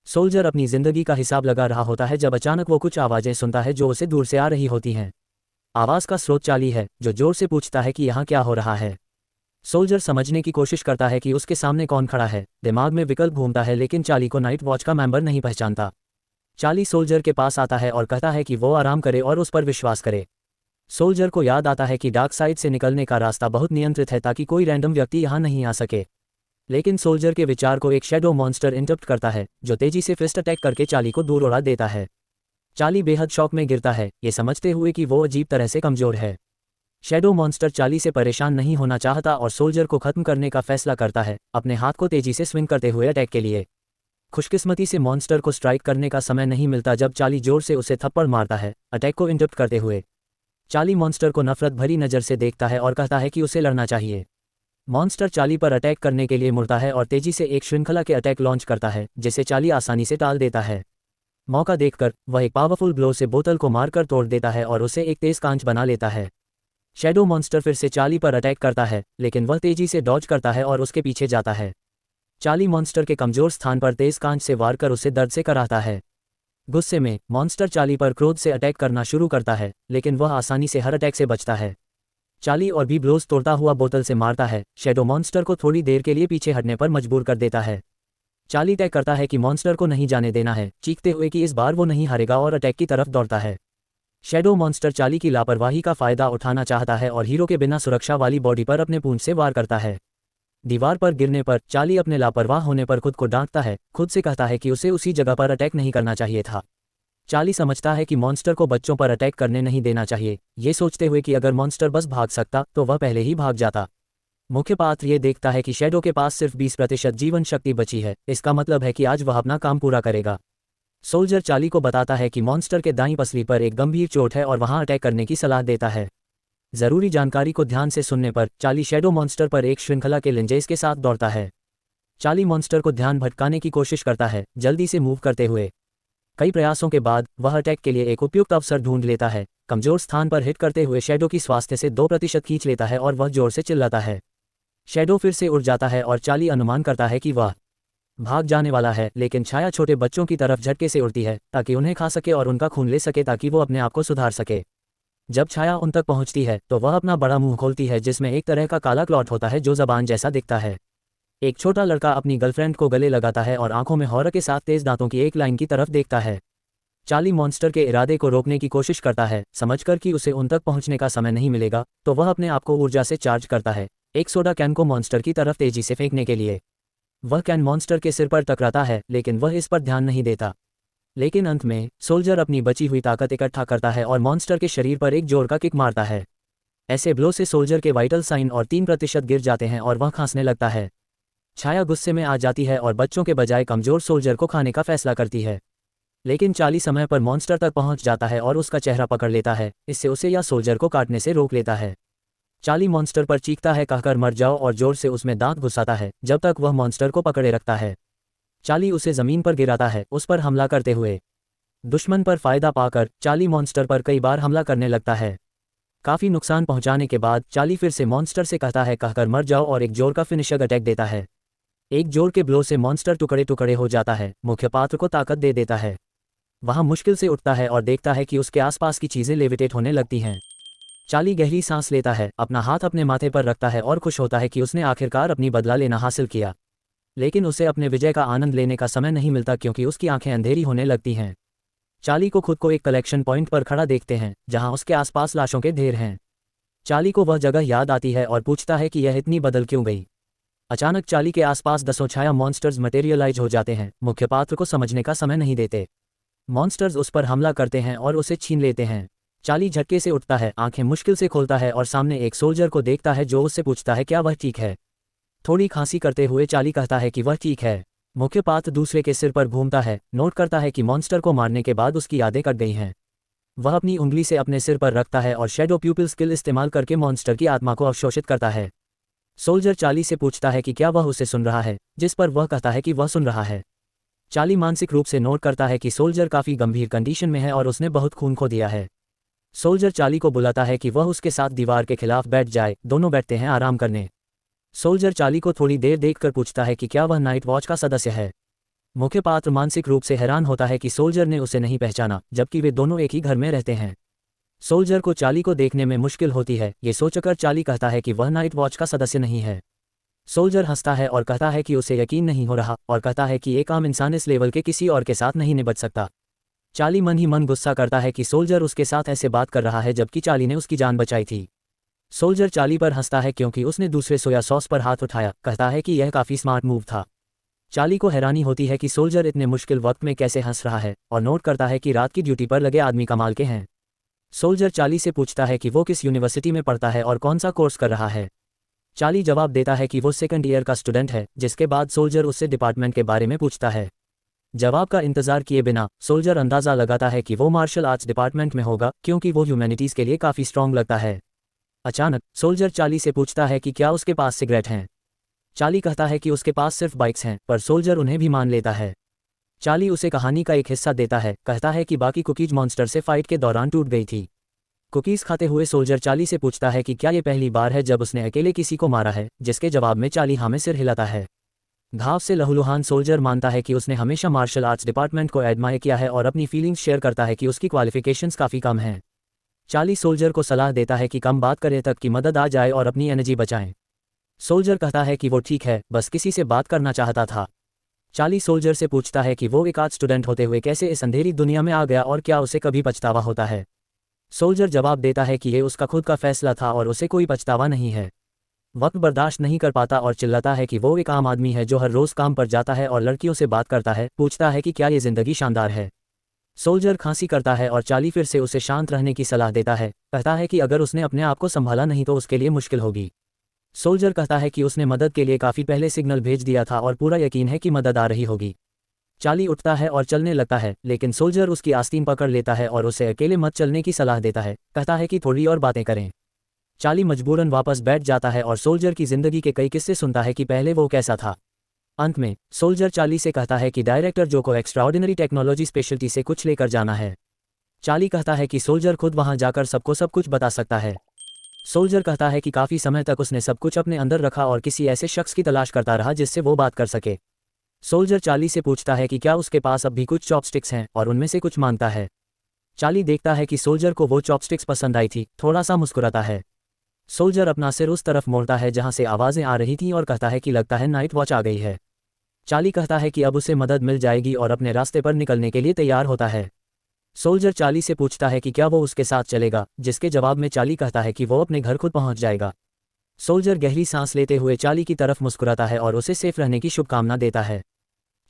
सोल्जर अपनी ज़िंदगी का हिसाब लगा रहा होता है जब अचानक वो कुछ आवाज़ें सुनता है जो उसे दूर से आ रही होती हैं। आवाज़ का स्रोत चार्ली है, जो जोर से पूछता है कि यहाँ क्या हो रहा है। सोल्जर समझने की कोशिश करता है कि उसके सामने कौन खड़ा है, दिमाग में विकल्प घूमता है, लेकिन चार्ली को नाइट वॉच का मेंबर नहीं पहचानता। चार्ली सोल्जर के पास आता है और कहता है कि वो आराम करे और उस पर विश्वास करे। सोल्जर को याद आता है कि डार्क साइड से निकलने का रास्ता बहुत नियंत्रित है ताकि कोई रैंडम व्यक्ति यहाँ नहीं आ सके। लेकिन सोल्जर के विचार को एक शैडो मॉन्स्टर इंटरप्ट करता है, जो तेजी से फिस्ट अटैक करके चार्ली को दूर उड़ा देता है। चार्ली बेहद शॉक में गिरता है, ये समझते हुए कि वो अजीब तरह से कमज़ोर है। शैडो मॉन्स्टर चार्ली से परेशान नहीं होना चाहता और सोल्जर को खत्म करने का फैसला करता है, अपने हाथ को तेजी से स्विंग करते हुए अटैक के लिए। खुशकिस्मती से मॉन्स्टर को स्ट्राइक करने का समय नहीं मिलता जब चार्ली जोर से उसे थप्पड़ मारता है, अटैक को इंटरप्ट करते हुए। चार्ली मॉन्स्टर को नफरत भरी नज़र से देखता है और कहता है कि उसे लड़ना चाहिए। मॉन्स्टर चार्ली पर अटैक करने के लिए मुड़ता है और तेजी से एक श्रृंखला के अटैक लॉन्च करता है, जिसे चार्ली आसानी से टाल देता है। मौका देखकर वह एक पावरफुल ब्लो से बोतल को मारकर तोड़ देता है और उसे एक तेज कांच बना लेता है। शैडो मॉन्स्टर फिर से चार्ली पर अटैक करता है, लेकिन वह तेजी से डॉज करता है और उसके पीछे जाता है। चार्ली मॉन्स्टर के कमजोर स्थान पर तेज कांच से वार कर उसे दर्द से कराता है। गुस्से में मॉन्स्टर चार्ली पर क्रोध से अटैक करना शुरू करता है, लेकिन वह आसानी से हर अटैक से बचता है। चार्ली और भी ब्लोज तोड़ता हुआ बोतल से मारता है, शैडो मॉन्स्टर को थोड़ी देर के लिए पीछे हटने पर मजबूर कर देता है। चार्ली तय करता है कि मॉन्स्टर को नहीं जाने देना है, चीखते हुए कि इस बार वो नहीं हारेगा और अटैक की तरफ दौड़ता है। शैडो मॉन्स्टर चार्ली की लापरवाही का फायदा उठाना चाहता है और हीरो के बिना सुरक्षा वाली बॉडी पर अपने पूंछ से वार करता है। दीवार पर गिरने पर चार्ली अपने लापरवाह होने पर खुद को डांटता है, खुद से कहता है कि उसे उसी जगह पर अटैक नहीं करना चाहिए था। चार्ली समझता है कि मॉन्स्टर को बच्चों पर अटैक करने नहीं देना चाहिए, ये सोचते हुए कि अगर मॉन्स्टर बस भाग सकता तो वह पहले ही भाग जाता। मुख्य पात्र ये देखता है कि शैडो के पास सिर्फ 20% जीवन शक्ति बची है, इसका मतलब है कि आज वह अपना काम पूरा करेगा। सोल्जर चार्ली को बताता है कि मॉन्स्टर के दाईं पसली पर एक गंभीर चोट है और वहां अटैक करने की सलाह देता है। जरूरी जानकारी को ध्यान से सुनने पर चार्ली शैडो मॉन्स्टर पर एक श्रृंखला के लिंजेस के साथ दौड़ता है। चार्ली मॉन्स्टर को ध्यान भटकाने की कोशिश करता है, जल्दी से मूव करते हुए। कई प्रयासों के बाद वह अटैक के लिए एक उपयुक्त अवसर ढूंढ लेता है। कमजोर स्थान पर हिट करते हुए शैडो की स्वास्थ्य से 2% खींच लेता है और वह जोर से चिल्लाता है। शैडो फिर से उड़ जाता है और चार्ली अनुमान करता है कि वह भाग जाने वाला है, लेकिन छाया छोटे बच्चों की तरफ झटके से उड़ती है ताकि उन्हें खा सके और उनका खून ले सके ताकि वो अपने आप को सुधार सके। जब छाया उन तक पहुंचती है तो वह अपना बड़ा मुंह खोलती है जिसमें एक तरह का काला क्लॉट होता है जो जबान जैसा दिखता है। एक छोटा लड़का अपनी गर्लफ्रेंड को गले लगाता है और आंखों में हॉरर के साथ तेज दांतों की एक लाइन की तरफ देखता है। चार्ली मॉन्स्टर के इरादे को रोकने की कोशिश करता है, समझकर कि उसे उन तक पहुंचने का समय नहीं मिलेगा, तो वह अपने आप को ऊर्जा से चार्ज करता है, एक सोडा कैन को मॉन्स्टर की तरफ तेजी से फेंकने के लिए। वह कैन मॉन्स्टर के सिर पर टकराता है, लेकिन वह इस पर ध्यान नहीं देता। लेकिन अंत में सोल्जर अपनी बची हुई ताकत इकट्ठा करता है और मॉन्स्टर के शरीर पर एक जोर का किक मारता है। ऐसे ब्लो से सोल्जर के वाइटल साइन और 3% गिर जाते हैं और वह खांसने लगता है। छाया गुस्से में आ जाती है और बच्चों के बजाय कमजोर सोल्जर को खाने का फैसला करती है। लेकिन चार्ली समय पर मॉन्स्टर तक पहुंच जाता है और उसका चेहरा पकड़ लेता है, इससे उसे या सोल्जर को काटने से रोक लेता है। चार्ली मॉन्स्टर पर चीखता है, कहकर मर जाओ, और जोर से उसमें दांत घुसाता है जब तक वह मॉन्स्टर को पकड़े रखता है। चार्ली उसे जमीन पर गिराता है, उस पर हमला करते हुए। दुश्मन पर फायदा पाकर चार्ली मॉन्स्टर पर कई बार हमला करने लगता है। काफी नुकसान पहुंचाने के बाद चार्ली फिर से मॉन्स्टर से कहता है, कहकर मर जाओ, और एक जोर का फिनिशर अटैक देता है। एक जोर के ब्लो से मॉन्स्टर टुकड़े टुकड़े हो जाता है, मुख्य पात्र को ताकत दे देता है। वहां मुश्किल से उठता है और देखता है कि उसके आसपास की चीजें लेविटेट होने लगती हैं। चार्ली गहरी सांस लेता है, अपना हाथ अपने माथे पर रखता है और खुश होता है कि उसने आखिरकार अपनी बदला लेना हासिल किया। लेकिन उसे अपने विजय का आनंद लेने का समय नहीं मिलता क्योंकि उसकी आंखें अंधेरी होने लगती हैं। चार्ली को खुद को एक कलेक्शन पॉइंट पर खड़ा देखते हैं जहां उसके आसपास लाशों के ढेर हैं। चार्ली को वह जगह याद आती है और पूछता है कि यह इतनी बदल क्यों गई। अचानक चार्ली के आसपास 10 छाया मॉन्स्टर्स मटेरियलाइज हो जाते हैं, मुख्य पात्र को समझने का समय नहीं देते। मॉन्स्टर्स उस पर हमला करते हैं और उसे छीन लेते हैं। चार्ली झटके से उठता है, आंखें मुश्किल से खोलता है और सामने एक सोल्जर को देखता है जो उससे पूछता है क्या वह ठीक है। थोड़ी खांसी करते हुए चार्ली कहता है कि वह ठीक है। मुख्य पात्र दूसरे के सिर पर घूमता है, नोट करता है कि मॉन्स्टर को मारने के बाद उसकी यादें कट गई हैं। वह अपनी उंगली से अपने सिर पर रखता है और शैडो प्यूपिल स्किल इस्तेमाल करके मॉन्स्टर की आत्मा को अवशोषित करता है। सोल्जर चार्ली से पूछता है कि क्या वह उसे सुन रहा है, जिस पर वह कहता है कि वह सुन रहा है। चार्ली मानसिक रूप से नोट करता है कि सोल्जर काफी गंभीर कंडीशन में है और उसने बहुत खून खो दिया है। सोल्जर चार्ली को बुलाता है कि वह उसके साथ दीवार के खिलाफ बैठ जाए, दोनों बैठते हैं आराम करने। सोल्जर चार्ली को थोड़ी देर देखकर पूछता है कि क्या वह नाइट वॉच का सदस्य है। मुख्य पात्र मानसिक रूप से हैरान होता है कि सोल्जर ने उसे नहीं पहचाना, जबकि वे दोनों एक ही घर में रहते हैं। सोल्जर को चार्ली को देखने में मुश्किल होती है, ये सोचकर चार्ली कहता है कि वह नाइट वॉच का सदस्य नहीं है। सोल्जर हंसता है और कहता है कि उसे यकीन नहीं हो रहा, और कहता है कि एक आम इंसान इस लेवल के किसी और के साथ नहीं निपट सकता। चार्ली मन ही मन गुस्सा करता है कि सोल्जर उसके साथ ऐसे बात कर रहा है जबकि चार्ली ने उसकी जान बचाई थी। सोल्जर चार्ली पर हंसता है क्योंकि उसने दूसरे सोया सॉस पर हाथ उठाया, कहता है कि यह काफी स्मार्ट मूव था। चार्ली को हैरानी होती है कि सोल्जर इतने मुश्किल वक्त में कैसे हंस रहा है, और नोट करता है कि रात की ड्यूटी पर लगे आदमी कमाल के हैं। सोल्जर चार्ली से पूछता है कि वो किस यूनिवर्सिटी में पढ़ता है और कौन सा कोर्स कर रहा है। चार्ली जवाब देता है कि वो सेकंड ईयर का स्टूडेंट है, जिसके बाद सोल्जर उससे डिपार्टमेंट के बारे में पूछता है। जवाब का इंतजार किए बिना सोल्जर अंदाजा लगाता है कि वो मार्शल आर्ट्स डिपार्टमेंट में होगा क्योंकि वो ह्यूमैनिटीज के लिए काफी स्ट्रांग लगता है। अचानक सोल्जर चार्ली से पूछता है कि क्या उसके पास सिगरेट हैं। चार्ली कहता है कि उसके पास सिर्फ बाइक्स हैं, पर सोल्जर उन्हें भी मान लेता है। चार्ली उसे कहानी का एक हिस्सा देता है, कहता है कि बाकी कुकीज मॉन्स्टर से फाइट के दौरान टूट गई थी। कुकीज खाते हुए सोल्जर चार्ली से पूछता है कि क्या ये पहली बार है जब उसने अकेले किसी को मारा है, जिसके जवाब में चार्ली हाँ में सिर हिलाता है। घाव से लहूलुहान सोल्जर मानता है कि उसने हमेशा मार्शल आर्ट्स डिपार्टमेंट को एडमायर किया है और अपनी फीलिंग्स शेयर करता है कि उसकी क्वालिफिकेशंस काफ़ी कम हैं। चार्ली सोल्जर को सलाह देता है कि कम बात करें तक की मदद आ जाए और अपनी एनर्जी बचाएं। सोल्जर कहता है कि वो ठीक है, बस किसी से बात करना चाहता था। चार्ली सोल्जर से पूछता है कि वो एक आर्ट स्टूडेंट होते हुए कैसे इस अंधेरी दुनिया में आ गया और क्या उसे कभी पछतावा होता है। सोल्जर जवाब देता है कि ये उसका खुद का फैसला था और उसे कोई पछतावा नहीं है। वक्त बर्दाश्त नहीं कर पाता और चिल्लाता है कि वो एक आम आदमी है जो हर रोज काम पर जाता है और लड़कियों से बात करता है, पूछता है कि क्या ये जिंदगी शानदार है। सोल्जर खांसी करता है और चार्ली फिर से उसे शांत रहने की सलाह देता है, कहता है कि अगर उसने अपने आप को संभाला नहीं तो उसके लिए मुश्किल होगी। सोल्जर कहता है कि उसने मदद के लिए काफ़ी पहले सिग्नल भेज दिया था और पूरा यकीन है कि मदद आ रही होगी। चार्ली उठता है और चलने लगता है, लेकिन सोल्जर उसकी आस्तीन पकड़ लेता है और उसे अकेले मत चलने की सलाह देता है, कहता है कि थोड़ी और बातें करें। चार्ली मजबूरन वापस बैठ जाता है और सोल्जर की जिंदगी के कई किस्से सुनता है कि पहले वो कैसा था। अंत में सोल्जर चार्ली से कहता है कि डायरेक्टर जो को एक्स्ट्राऑर्डिनरी टेक्नोलॉजी स्पेशलिटी से कुछ लेकर जाना है। चार्ली कहता है कि सोल्जर खुद वहां जाकर सबको सब कुछ बता सकता है। सोल्जर कहता है कि काफ़ी समय तक उसने सब कुछ अपने अंदर रखा और किसी ऐसे शख्स की तलाश करता रहा जिससे वो बात कर सके। सोल्जर चार्ली से पूछता है कि क्या उसके पास अब भी कुछ चॉपस्टिक्स हैं और उनमें से कुछ मांगता है। चार्ली देखता है कि सोल्जर को वो चॉपस्टिक्स पसंद आई थी, थोड़ा सा मुस्कुराता है। सोल्जर अपना सिर उस तरफ मोड़ता है जहां से आवाज़ें आ रही थीं और कहता है कि लगता है नाइट वॉच आ गई है। चार्ली कहता है कि अब उसे मदद मिल जाएगी और अपने रास्ते पर निकलने के लिए तैयार होता है। सोल्जर चार्ली से पूछता है कि क्या वो उसके साथ चलेगा, जिसके जवाब में चार्ली कहता है कि वो अपने घर खुद पहुंच जाएगा। सोल्जर गहरी सांस लेते हुए चार्ली की तरफ मुस्कुराता है और उसे सेफ रहने की शुभकामना देता है।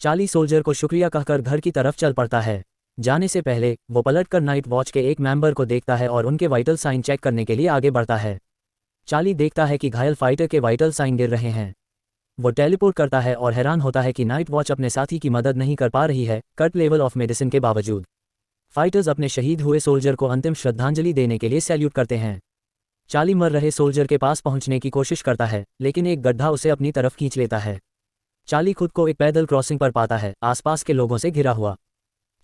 चार्ली सोल्जर को शुक्रिया कहकर घर की तरफ चल पड़ता है। जाने से पहले वो पलटकर नाइट वॉच के एक मेंबर को देखता है और उनके वाइटल साइन चेक करने के लिए आगे बढ़ता है। चार्ली देखता है कि घायल फाइटर के वाइटल साइन गिर रहे हैं। वो टेलीपोर्ट करता है और हैरान होता है कि नाइट वॉच अपने साथी की मदद नहीं कर पा रही है, कट लेवल ऑफ मेडिसिन के बावजूद। फाइटर्स अपने शहीद हुए सोल्जर को अंतिम श्रद्धांजलि देने के लिए सैल्यूट करते हैं। चार्ली मर रहे सोल्जर के पास पहुंचने की कोशिश करता है, लेकिन एक गड्ढा उसे अपनी तरफ खींच लेता है। चार्ली खुद को एक पैदल क्रॉसिंग पर पाता है, आसपास के लोगों से घिरा हुआ।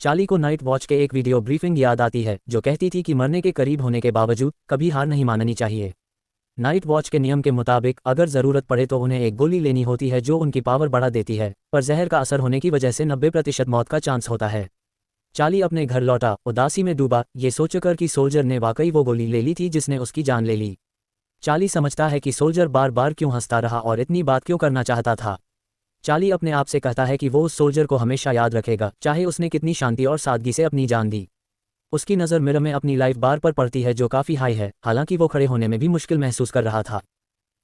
चार्ली को नाइट वॉच के एक वीडियो ब्रीफिंग याद आती है जो कहती थी कि मरने के करीब होने के बावजूद कभी हार नहीं माननी चाहिए। नाइट वॉच के नियम के मुताबिक अगर ज़रूरत पड़े तो उन्हें एक गोली लेनी होती है जो उनकी पावर बढ़ा देती है, पर जहर का असर होने की वजह से 90% मौत का चांस होता है। चार्ली अपने घर लौटा, उदासी में डूबा, ये सोचकर कि सोल्जर ने वाकई वो गोली ले ली थी जिसने उसकी जान ले ली। चार्ली समझता है कि सोल्जर बार बार क्यों हंसता रहा और इतनी बात क्यों करना चाहता था। चार्ली अपने आप से कहता है कि वो उस सोल्जर को हमेशा याद रखेगा, चाहे उसने कितनी शांति और सादगी से अपनी जान दी। उसकी नज़र मिरर में अपनी लाइफ बार पर पड़ती है जो काफ़ी हाई है, हालांकि वो खड़े होने में भी मुश्किल महसूस कर रहा था।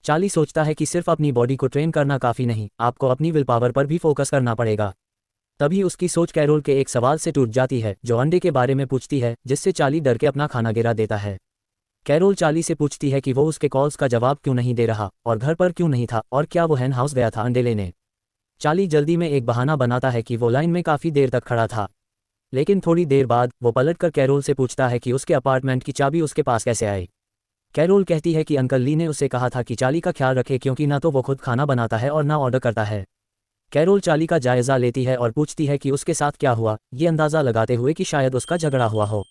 चार्ली सोचता है कि सिर्फ अपनी बॉडी को ट्रेन करना काफ़ी नहीं, आपको अपनी विल पावर पर भी फोकस करना पड़ेगा। तभी उसकी सोच कैरोल के एक सवाल से टूट जाती है जो अंडे के बारे में पूछती है, जिससे चार्ली डर के अपना खाना गिरा देता है। कैरोल चार्ली से पूछती है कि वो उसके कॉल्स का जवाब क्यों नहीं दे रहा और घर पर क्यों नहीं था और क्या वो हैन हाउस गया था अंडे लेने। चार्ली जल्दी में एक बहाना बनाता है कि वो लाइन में काफ़ी देर तक खड़ा था, लेकिन थोड़ी देर बाद वो पलटकर कैरोल से पूछता है कि उसके अपार्टमेंट की चाबी उसके पास कैसे आई। कैरोल कहती है कि अंकल ली ने उसे कहा था कि चार्ली का ख्याल रखे क्योंकि ना तो वो खुद खाना बनाता है और ना ऑर्डर करता है। कैरोल चार्ली का जायज़ा लेती है और पूछती है कि उसके साथ क्या हुआ, ये अंदाज़ा लगाते हुए कि शायद उसका झगड़ा हुआ हो।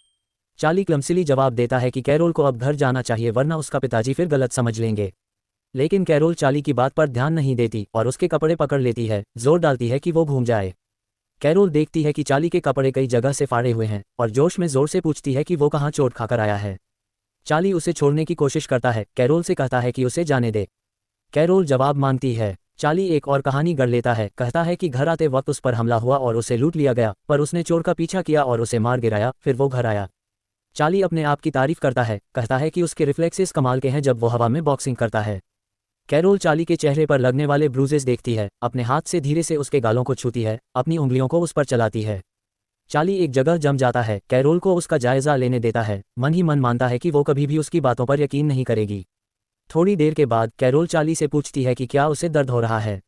चार्ली क्लमसिली जवाब देता है कि कैरोल को अब घर जाना चाहिए वरना उसका पिताजी फिर गलत समझ लेंगे। लेकिन कैरोल चार्ली की बात पर ध्यान नहीं देती और उसके कपड़े पकड़ लेती है, जोर डालती है कि वो घूम जाए। कैरोल देखती है कि चार्ली के कपड़े कई जगह से फाड़े हुए हैं और जोश में जोर से पूछती है कि वो कहाँ चोट खाकर आया है। चार्ली उसे छोड़ने की कोशिश करता है, कैरोल से कहता है कि उसे जाने दे। कैरोल जवाब मांगती है। चार्ली एक और कहानी गढ़ लेता है, कहता है कि घर आते वक्त उस पर हमला हुआ और उसे लूट लिया गया, पर उसने चोर का पीछा किया और उसे मार गिराया, फिर वो घर आया। चार्ली अपने आप की तारीफ करता है, कहता है कि उसके रिफ्लेक्सेस कमाल के हैं जब वो हवा में बॉक्सिंग करता है। कैरोल चार्ली के चेहरे पर लगने वाले ब्रूजेस देखती है, अपने हाथ से धीरे से उसके गालों को छूती है, अपनी उंगलियों को उस पर चलाती है। चार्ली एक जगह जम जाता है, कैरोल को उसका जायज़ा लेने देता है, मन ही मन मानता है कि वो कभी भी उसकी बातों पर यकीन नहीं करेगी। थोड़ी देर के बाद कैरोल चार्ली से पूछती है कि क्या उसे दर्द हो रहा है।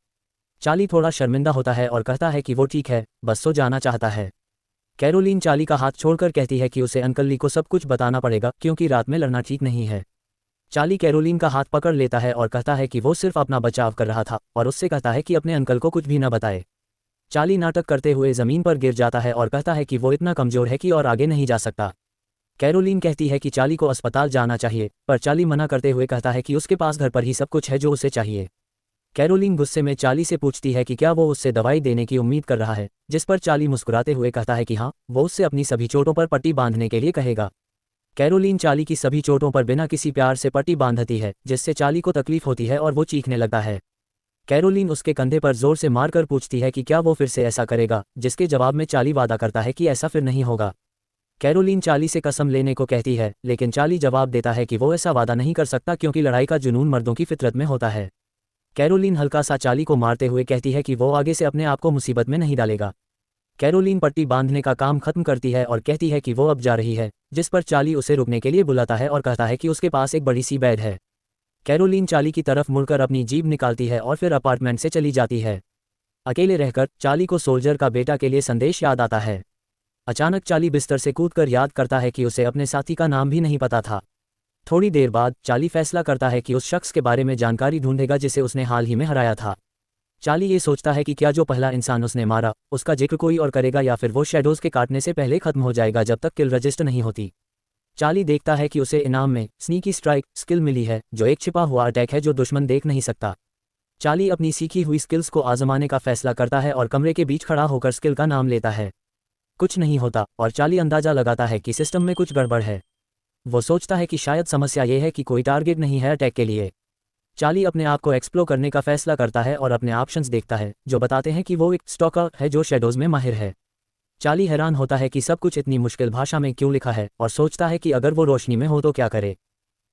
चार्ली थोड़ा शर्मिंदा होता है और कहता है कि वो ठीक है, बस सो जाना चाहता है। कैरोलिन चार्ली का हाथ छोड़कर कहती है कि उसे अंकल ली को सब कुछ बताना पड़ेगा क्योंकि रात में लड़ना ठीक नहीं है। चार्ली कैरोलिन का हाथ पकड़ लेता है और कहता है कि वो सिर्फ अपना बचाव कर रहा था और उससे कहता है कि अपने अंकल को कुछ भी न बताए। चार्ली नाटक करते हुए ज़मीन पर गिर जाता है और कहता है कि वो इतना कमज़ोर है कि और आगे नहीं जा सकता। कैरोलिन कहती है कि चार्ली को अस्पताल जाना चाहिए, पर चार्ली मना करते हुए कहता है कि उसके पास घर पर ही सब कुछ है जो उसे चाहिए। कैरोलिन गुस्से में चार्ली से पूछती है कि क्या वो उससे दवाई देने की उम्मीद कर रहा है, जिस पर चार्ली मुस्कुराते हुए कहता है कि हाँ, वो उससे अपनी सभी चोटों पर पट्टी बांधने के लिए कहेगा। कैरोलिन चार्ली की सभी चोटों पर बिना किसी प्यार से पट्टी बांधती है, जिससे चार्ली को तकलीफ होती है और वो चीखने लगता है। कैरोलिन उसके कंधे पर जोर से मारकर पूछती है कि क्या वो फिर से ऐसा करेगा, जिसके जवाब में चार्ली वादा करता है कि ऐसा फिर नहीं होगा। कैरोलिन चार्ली से कसम लेने को कहती है, लेकिन चार्ली जवाब देता है कि वो ऐसा वादा नहीं कर सकता क्योंकि लड़ाई का जुनून मर्दों की फितरत में होता है। कैरोलिन हल्का सा चार्ली को मारते हुए कहती है कि वो आगे से अपने आप को मुसीबत में नहीं डालेगा। कैरोलीन पट्टी बांधने का काम खत्म करती है और कहती है कि वो अब जा रही है, जिस पर चार्ली उसे रुकने के लिए बुलाता है और कहता है कि उसके पास एक बड़ी सी बैग है। कैरोलीन चार्ली की तरफ मुड़कर अपनी जीभ निकालती है और फिर अपार्टमेंट से चली जाती है। अकेले रहकर चार्ली को सोल्जर का बेटा के लिए संदेश याद आता है। अचानक चार्ली बिस्तर से कूदकर याद करता है कि उसे अपने साथी का नाम भी नहीं पता था। थोड़ी देर बाद चार्ली फैसला करता है कि उस शख्स के बारे में जानकारी ढूंढेगा जिसे उसने हाल ही में हराया था। चार्ली ये सोचता है कि क्या जो पहला इंसान उसने मारा उसका जिक्र कोई और करेगा या फिर वो शैडोज़ के काटने से पहले खत्म हो जाएगा जब तक किल रजिस्टर नहीं होती। चार्ली देखता है कि उसे इनाम में स्नीकी स्ट्राइक स्किल मिली है, जो एक छिपा हुआ अटैक है जो दुश्मन देख नहीं सकता। चार्ली अपनी सीखी हुई स्किल्स को आजमाने का फैसला करता है और कमरे के बीच खड़ा होकर स्किल का नाम लेता है। कुछ नहीं होता और चार्ली अंदाजा लगाता है कि सिस्टम में कुछ गड़बड़ है। वो सोचता है कि शायद समस्या ये है कि कोई टारगेट नहीं है अटैक के लिए। चार्ली अपने आप को एक्सप्लोर करने का फैसला करता है और अपने ऑप्शंस देखता है जो बताते हैं कि वो एक स्टॉकर है जो शैडोज़ में माहिर है। चार्ली हैरान होता है कि सब कुछ इतनी मुश्किल भाषा में क्यों लिखा है और सोचता है कि अगर वो रोशनी में हो तो क्या करे।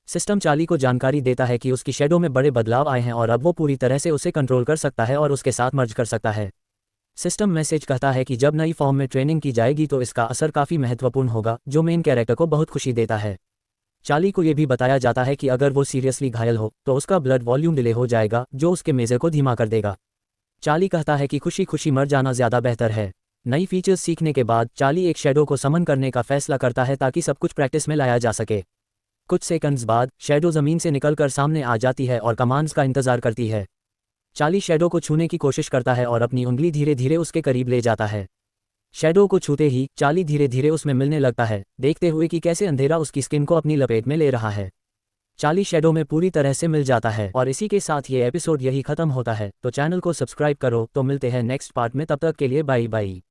सिस्टम चार्ली को जानकारी देता है कि उसकी शैडो में बड़े बदलाव आए हैं और अब वो पूरी तरह से उसे कंट्रोल कर सकता है और उसके साथ मर्ज कर सकता है। सिस्टम मैसेज कहता है कि जब नई फॉर्म में ट्रेनिंग की जाएगी तो इसका असर काफ़ी महत्वपूर्ण होगा, जो मेन कैरेक्टर को बहुत खुशी देता है। चार्ली को यह भी बताया जाता है कि अगर वो सीरियसली घायल हो तो उसका ब्लड वॉल्यूम डिले हो जाएगा, जो उसके मेजर को धीमा कर देगा। चार्ली कहता है कि खुशी खुशी मर जाना ज़्यादा बेहतर है। नई फीचर्स सीखने के बाद चार्ली एक शैडो को समन करने का फैसला करता है ताकि सब कुछ प्रैक्टिस में लाया जा सके। कुछ सेकंड्स बाद शैडो ज़मीन से निकलकर सामने आ जाती है और कमांड्स का इंतज़ार करती है। चार्ली शैडो को छूने की कोशिश करता है और अपनी उंगली धीरे धीरे उसके करीब ले जाता है। शैडो को छूते ही चार्ली धीरे धीरे उसमें मिलने लगता है, देखते हुए कि कैसे अंधेरा उसकी स्किन को अपनी लपेट में ले रहा है। चार्ली शैडो में पूरी तरह से मिल जाता है और इसी के साथ ये एपिसोड यही खत्म होता है। तो चैनल को सब्सक्राइब करो। तो मिलते हैं नेक्स्ट पार्ट में, तब तक के लिए बाय बाय।